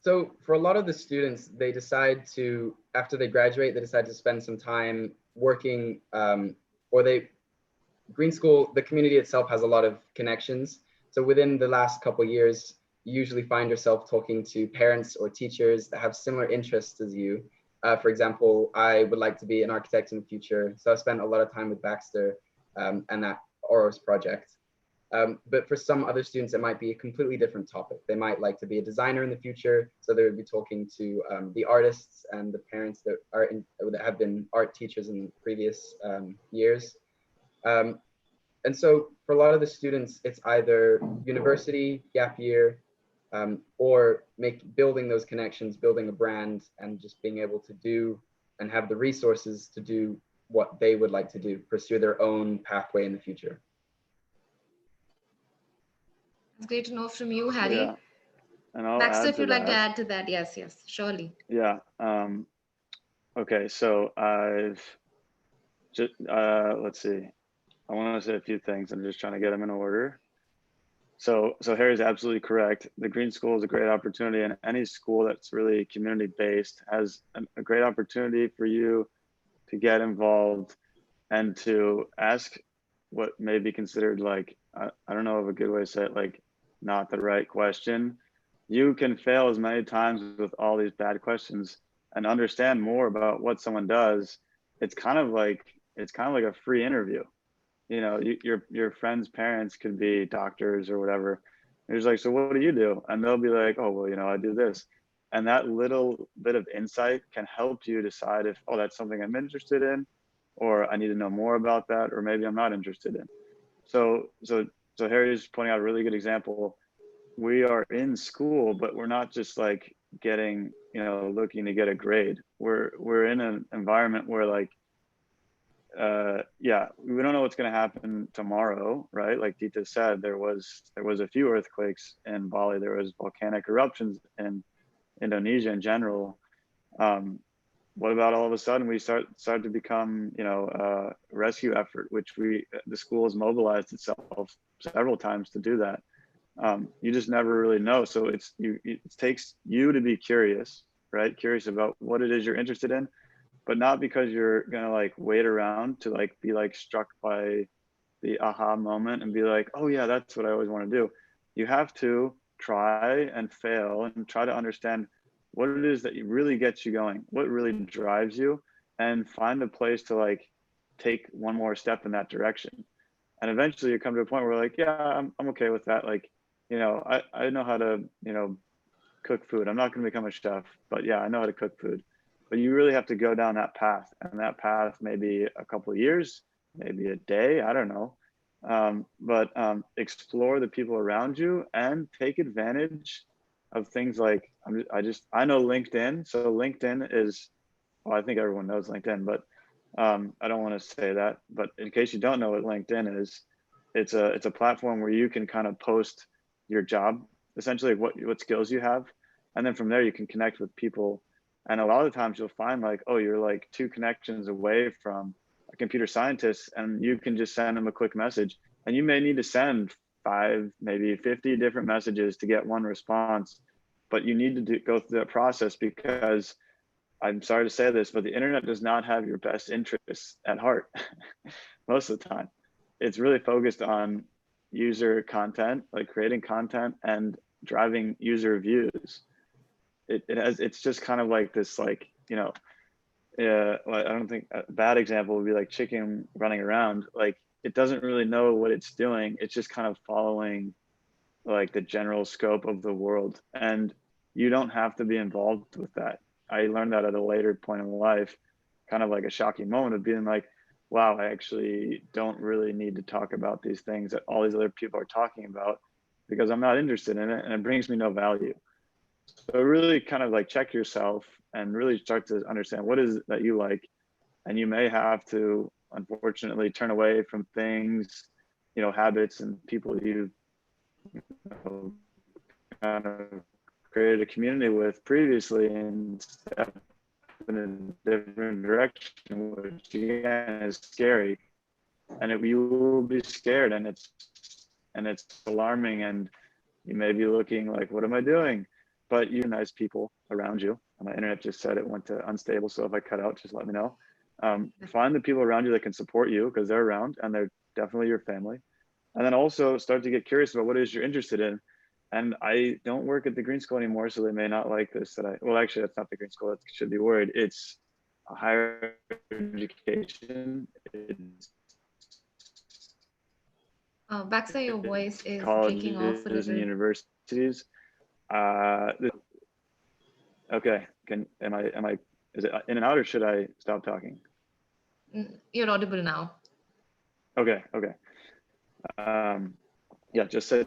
So for a lot of the students, they decide to, after they graduate, they decide to spend some time working, Green School, the community itself has a lot of connections. So within the last couple of years, you usually find yourself talking to parents or teachers that have similar interests as you. For example, I would like to be an architect in the future. So I've spent a lot of time with Baxter and that OROS project. But for some other students, it might be a completely different topic. They might like to be a designer in the future. So they would be talking to the artists and the parents that have been art teachers in previous years. And so for a lot of the students, it's either university, gap year, or building those connections, building a brand, and just being able to do and have the resources to do what they would like to do, pursue their own pathway in the future. It's great to know from you, Harry. Yeah, and I'll Baxter, add if to you'd like to that. add to that, yes, surely. Yeah. Okay, so I've just let's see. I want to say a few things. I'm just trying to get them in order. So Harry's absolutely correct. The Green School is a great opportunity, and any school that's really community based has a great opportunity for you to get involved and to ask what may be considered like, I don't know of a good way to say it, like not the right question. You can fail as many times with all these bad questions and understand more about what someone does. It's kind of like a free interview. You know, your friend's parents could be doctors or whatever. You're just like, so what do you do? And they'll be like, oh, well, you know, I do this. And that little bit of insight can help you decide if, oh, that's something I'm interested in, or I need to know more about that, or maybe I'm not interested in. So Harry's pointing out a really good example. We are in school, but we're not just like getting, you know, looking to get a grade. We're in an environment where like, yeah, we don't know what's going to happen tomorrow, right? Like Dita said, there was a few earthquakes in Bali. There was volcanic eruptions in Indonesia in general. What about all of a sudden we start to become, you know, a rescue effort, which the school has mobilized itself several times to do that. You just never really know. So it takes you to be curious, right? Curious about what it is you're interested in, but not because you're gonna like wait around to like be like struck by the aha moment and be like, oh yeah, that's what I always want to do. You have to try and fail and try to understand what it is that really gets you going, what really drives you, and find a place to like take one more step in that direction. And eventually you come to a point where like, yeah, I'm okay with that. Like, you know, I know how to, you know, cook food. I'm not going to become a chef, but yeah, I know how to cook food. But you really have to go down that path, and that path may be a couple of years, maybe a day, I don't know. But explore the people around you and take advantage of things like, I know LinkedIn. So LinkedIn is, well, I think everyone knows LinkedIn, but I don't want to say that. But in case you don't know what LinkedIn is, it's a platform where you can kind of post your job, essentially what skills you have, and then from there you can connect with people. And a lot of times you'll find like, oh, you're like 2 connections away from a computer scientist, and you can just send them a quick message. And you may need to send 5, maybe 50 different messages to get one response, but you need to go through that process, because I'm sorry to say this, but the internet does not have your best interests at heart most of the time. It's really focused on user content, like creating content and driving user views. It's just kind of like this, like, you know, well, I don't think a bad example would be like chicken running around. Like, it doesn't really know what it's doing. It's just kind of following like the general scope of the world. And you don't have to be involved with that. I learned that at a later point in life, kind of like a shocking moment of being like, wow, I actually don't really need to talk about these things that all these other people are talking about, because I'm not interested in it and it brings me no value. So really kind of like check yourself and really start to understand what is it that you like. And you may have to, unfortunately, turn away from things, you know, habits and people you know, kind of created a community with previously, and step in a different direction, which again is scary. And you will be scared, and it's alarming, and you may be looking like, what am I doing? But you nice people around you. And my internet just said it went to unstable, so if I cut out, just let me know. Find the people around you that can support you, because they're around and they're definitely your family. And then also start to get curious about what it is you're interested in. And I don't work at the Green School anymore, so they may not like this. Well, actually, that's not the Green School. That should be worried. It's a higher education. It's Baxter, your voice is breaking off a colleges and little. universities. Okay, am I, is it in and out, or should I stop talking? You're audible now. Okay. Yeah, just said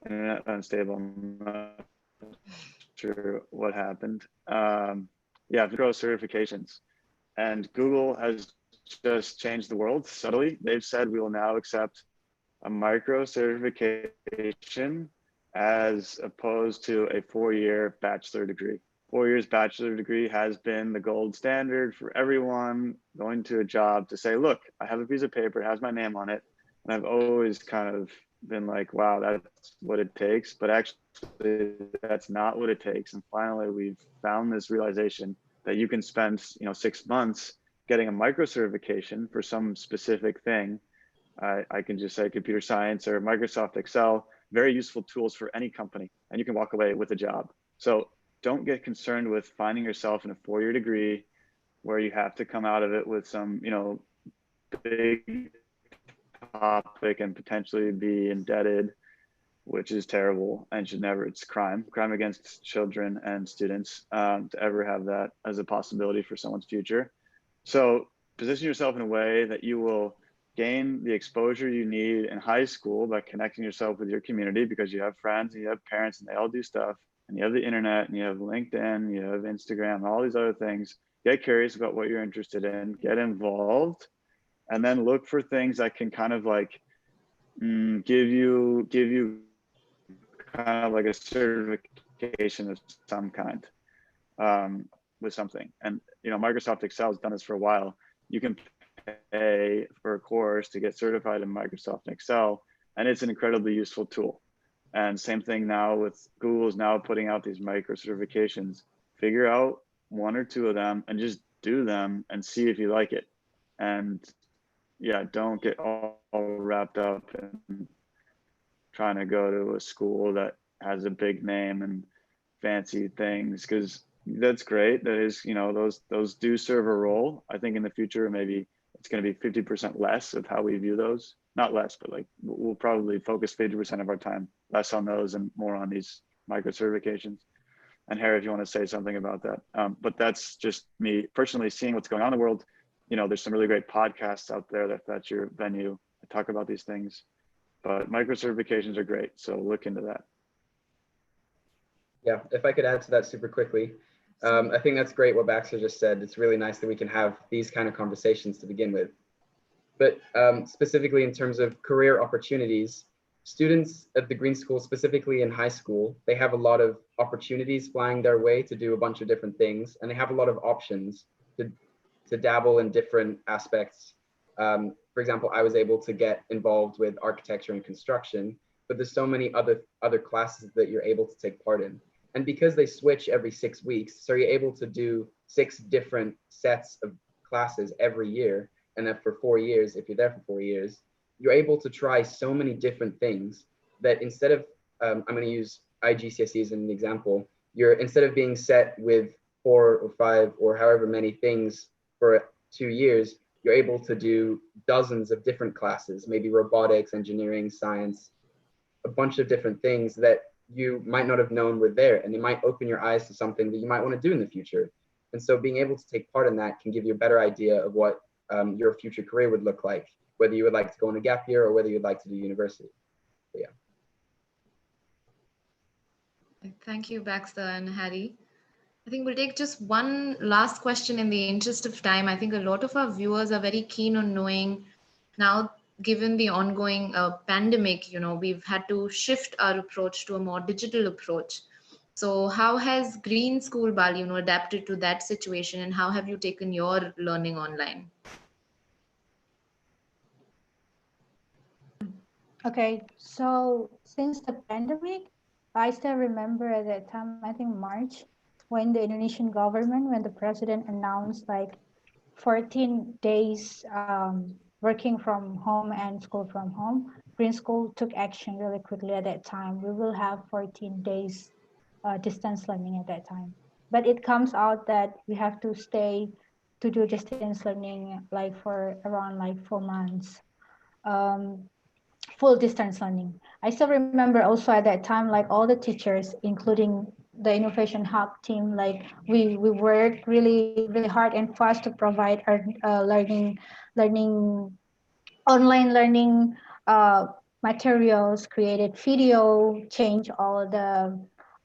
internet unstable. I'm not sure what happened. Yeah, grow certifications. And Google has just changed the world subtly. They've said we will now accept a micro certification as opposed to a 4-year bachelor degree. 4 years bachelor degree has been the gold standard for everyone going to a job to say, look, I have a piece of paper, it has my name on it. And I've always kind of been like, wow, that's what it takes. But actually, that's not what it takes. And finally, we've found this realization that you can spend 6 months getting a micro certification for some specific thing. I can just say computer science or Microsoft Excel, very useful tools for any company, and you can walk away with a job. So don't get concerned with finding yourself in a 4-year degree where you have to come out of it with some, big topic and potentially be indebted, which is terrible and should never, it's crime against children and students to ever have that as a possibility for someone's future. So position yourself in a way that you will gain the exposure you need in high school by connecting yourself with your community, because you have friends and you have parents and they all do stuff, and you have the internet and you have LinkedIn, you have Instagram, and all these other things. Get curious about what you're interested in, get involved, and then look for things that can kind of like give you kind of like a certification of some kind with something. And Microsoft Excel has done this for a while. You can pay for a course to get certified in Microsoft Excel, and it's an incredibly useful tool. And same thing now with Google is now putting out these micro certifications. Figure out 1 or 2 of them and just do them and see if you like it. And yeah, don't get all wrapped up in trying to go to a school that has a big name and fancy things, because that's great. That is, those do serve a role. I think in the future, maybe it's going to be 50% less of how we view those. Not less, but like we'll probably focus 50% of our time less on those and more on these micro certifications. And Harry, if you want to say something about that, but that's just me personally seeing what's going on in the world. There's some really great podcasts out there that's your venue to talk about these things, but micro certifications are great. So look into that. Yeah, if I could add to that super quickly, I think that's great what Baxter just said. It's really nice that we can have these kind of conversations to begin with. But specifically in terms of career opportunities, students at the Green School, specifically in high school, they have a lot of opportunities flying their way to do a bunch of different things, and they have a lot of options to dabble in different aspects. For example, I was able to get involved with architecture and construction, but there's so many other classes that you're able to take part in. And because they switch every 6 weeks, so you're able to do 6 different sets of classes every year. And then for 4 years, if you're there for 4 years, you're able to try so many different things that instead of, I'm going to use IGCSE as an example, instead of being set with 4 or 5 or however many things for 2 years, you're able to do dozens of different classes, maybe robotics, engineering, science, a bunch of different things that you might not have known were there, and they might open your eyes to something that you might want to do in the future. And so being able to take part in that can give you a better idea of what your future career would look like, whether you would like to go on a gap year or whether you'd like to do university. But yeah. Thank you, Baxter and Harry. I think we'll take just one last question in the interest of time. I think a lot of our viewers are very keen on knowing now, given the ongoing pandemic, we've had to shift our approach to a more digital approach. So how has Green School Bali, adapted to that situation, and how have you taken your learning online? Okay, so since the pandemic, I still remember at that time, I think March, when the Indonesian government, when the president announced like 14 days working from home and school from home, Green School took action really quickly at that time. We will have 14 days distance learning at that time. But it comes out that we have to stay to do distance learning like for around like 4 months. Full distance learning. I still remember also at that time, like all the teachers, including the Innovation Hub team, like we worked really, really hard and fast to provide our online learning materials, created video, change all the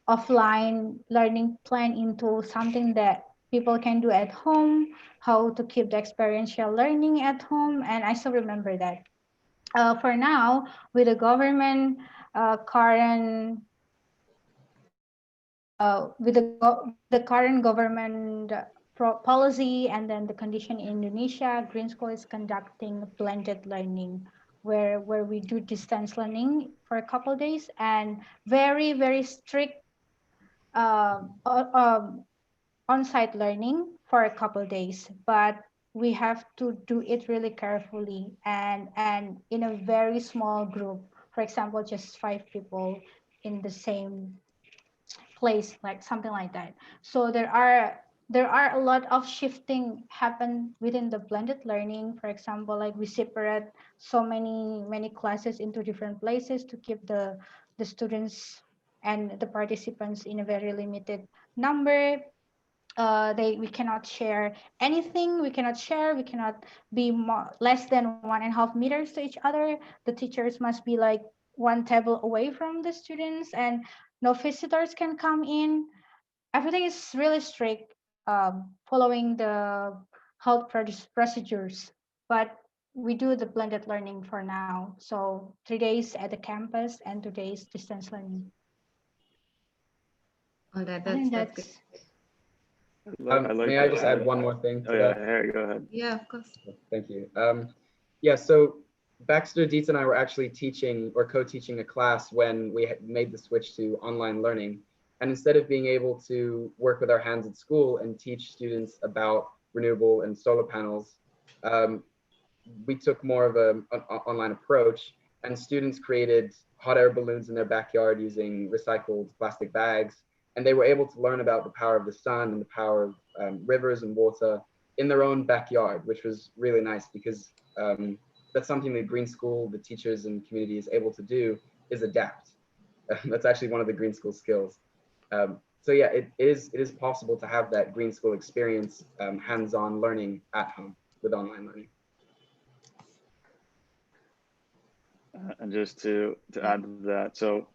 offline learning plan into something that people can do at home, how to keep the experiential learning at home. And I still remember that. For now, with the government current with the current government policy and then the condition in Indonesia, Green School is conducting blended learning where we do distance learning for a couple of days and very strict uh, uh, um, on-site learning for a couple of days. But we have to do it really carefully and in a very small group. For example, just 5 people in the same place, like something like that. So there are a lot of shifting happen within the blended learning. For example, like we separate so many classes into different places to keep the students and the participants in a very limited number. We cannot share anything, we cannot be less than 1.5 meters to each other. The teachers must be like one table away from the students, and no visitors can come in. Everything is really strict, following the health procedures. But we do the blended learning for now, so 3 days at the campus and 2 days distance learning. All right, I think that's good. that's May I just add one more thing to Oh yeah, that? Harry, go ahead. Yeah, of course. Thank you. Yeah, so Baxter, Deets, and I were actually teaching or co-teaching a class when we made the switch to online learning. And instead of being able to work with our hands at school and teach students about renewable and solar panels, we took more of an online approach, and students created hot air balloons in their backyard using recycled plastic bags. And they were able to learn about the power of the sun and the power of rivers and water in their own backyard, which was really nice because that's something that Green School, the teachers and community is able to do, is adapt. That's actually one of the Green School skills. So yeah, it is possible to have that Green School experience, hands-on learning at home with online learning. And just to add to that, so,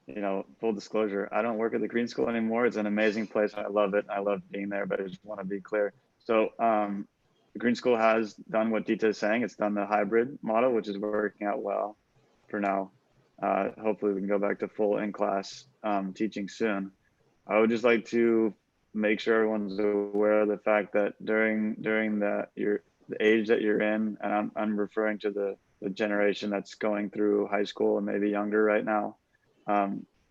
you know, full disclosure, I don't work at the Green School anymore. It's an amazing place. I love it. I love being there, but I just want to be clear. So the Green School has done what Dita is saying. It's done the hybrid model, which is working out well for now. Hopefully we can go back to full in-class teaching soon. I would just like to make sure everyone's aware of the fact that during the age that you're in, and I'm referring to the generation that's going through high school and maybe younger right now.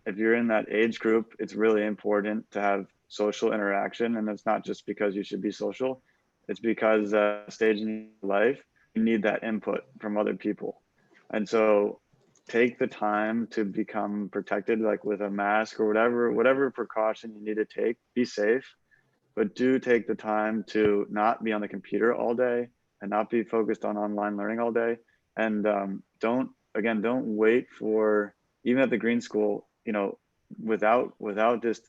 If you're in that age group, it's really important to have social interaction. And it's not just because you should be social, it's because stage in your life, you need that input from other people. And so take the time to become protected, like with a mask or whatever precaution you need to take, be safe, but do take the time to not be on the computer all day and not be focused on online learning all day. And don't wait for, even at the Green School, you know, without this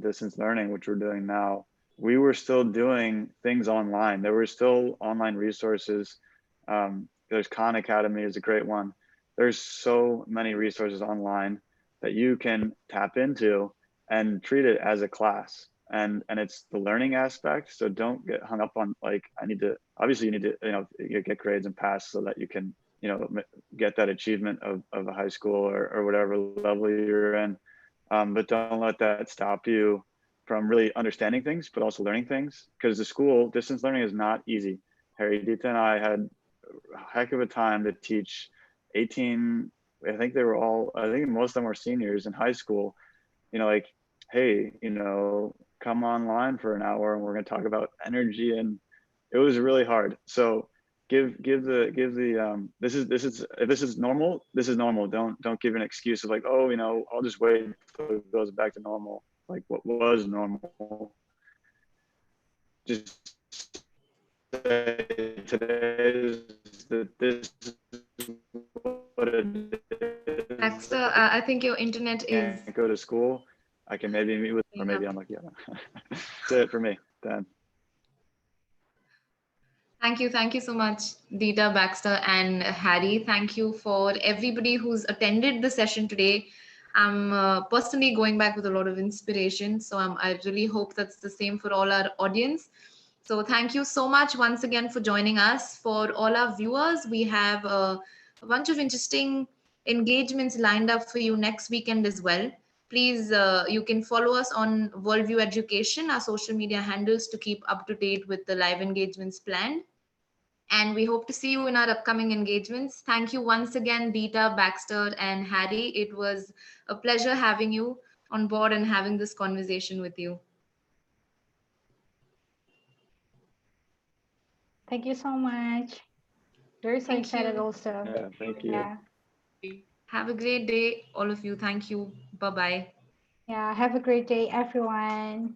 distance learning, which we're doing now, we were still doing things online. There were still online resources. There's Khan Academy is a great one. There's so many resources online that you can tap into and treat it as a class. And it's the learning aspect. So don't get hung up on like, obviously you need to, you know, you get grades and pass so that you can, you know, get that achievement of a high school or whatever level you're in. But don't let that stop you from really understanding things, but also learning things. Because the school distance learning is not easy. Harry, Dita, and I had a heck of a time to teach 18, I think most of them were seniors in high school, you know, like, hey, you know, come online for an hour and we're going to talk about energy. And it was really hard. So give the this is normal. This is normal. Don't give an excuse of like, oh, you know, I'll just wait until it goes back to normal. Like what was normal. Just say today this is what it is. Baxter, I think your internet is. Go to school. I can maybe meet with, or maybe I'm like, yeah. That's it for me, Dan. Thank you so much, Dita, Baxter, and Harry. Thank you for everybody who's attended the session today. I'm personally going back with a lot of inspiration. So I really hope that's the same for all our audience. So thank you so much once again for joining us. For all our viewers, we have a bunch of interesting engagements lined up for you next weekend as well. Please, you can follow us on Worldview Education, our social media handles, to keep up to date with the live engagements planned. And we hope to see you in our upcoming engagements. Thank you once again, Deeta, Baxter, and Harry. It was a pleasure having you on board and having this conversation with you. Thank you so much. Very so Thank excited you. also. Yeah, thank you. Yeah. Have a great day, all of you. Thank you. Bye-bye. Yeah. Have a great day, everyone.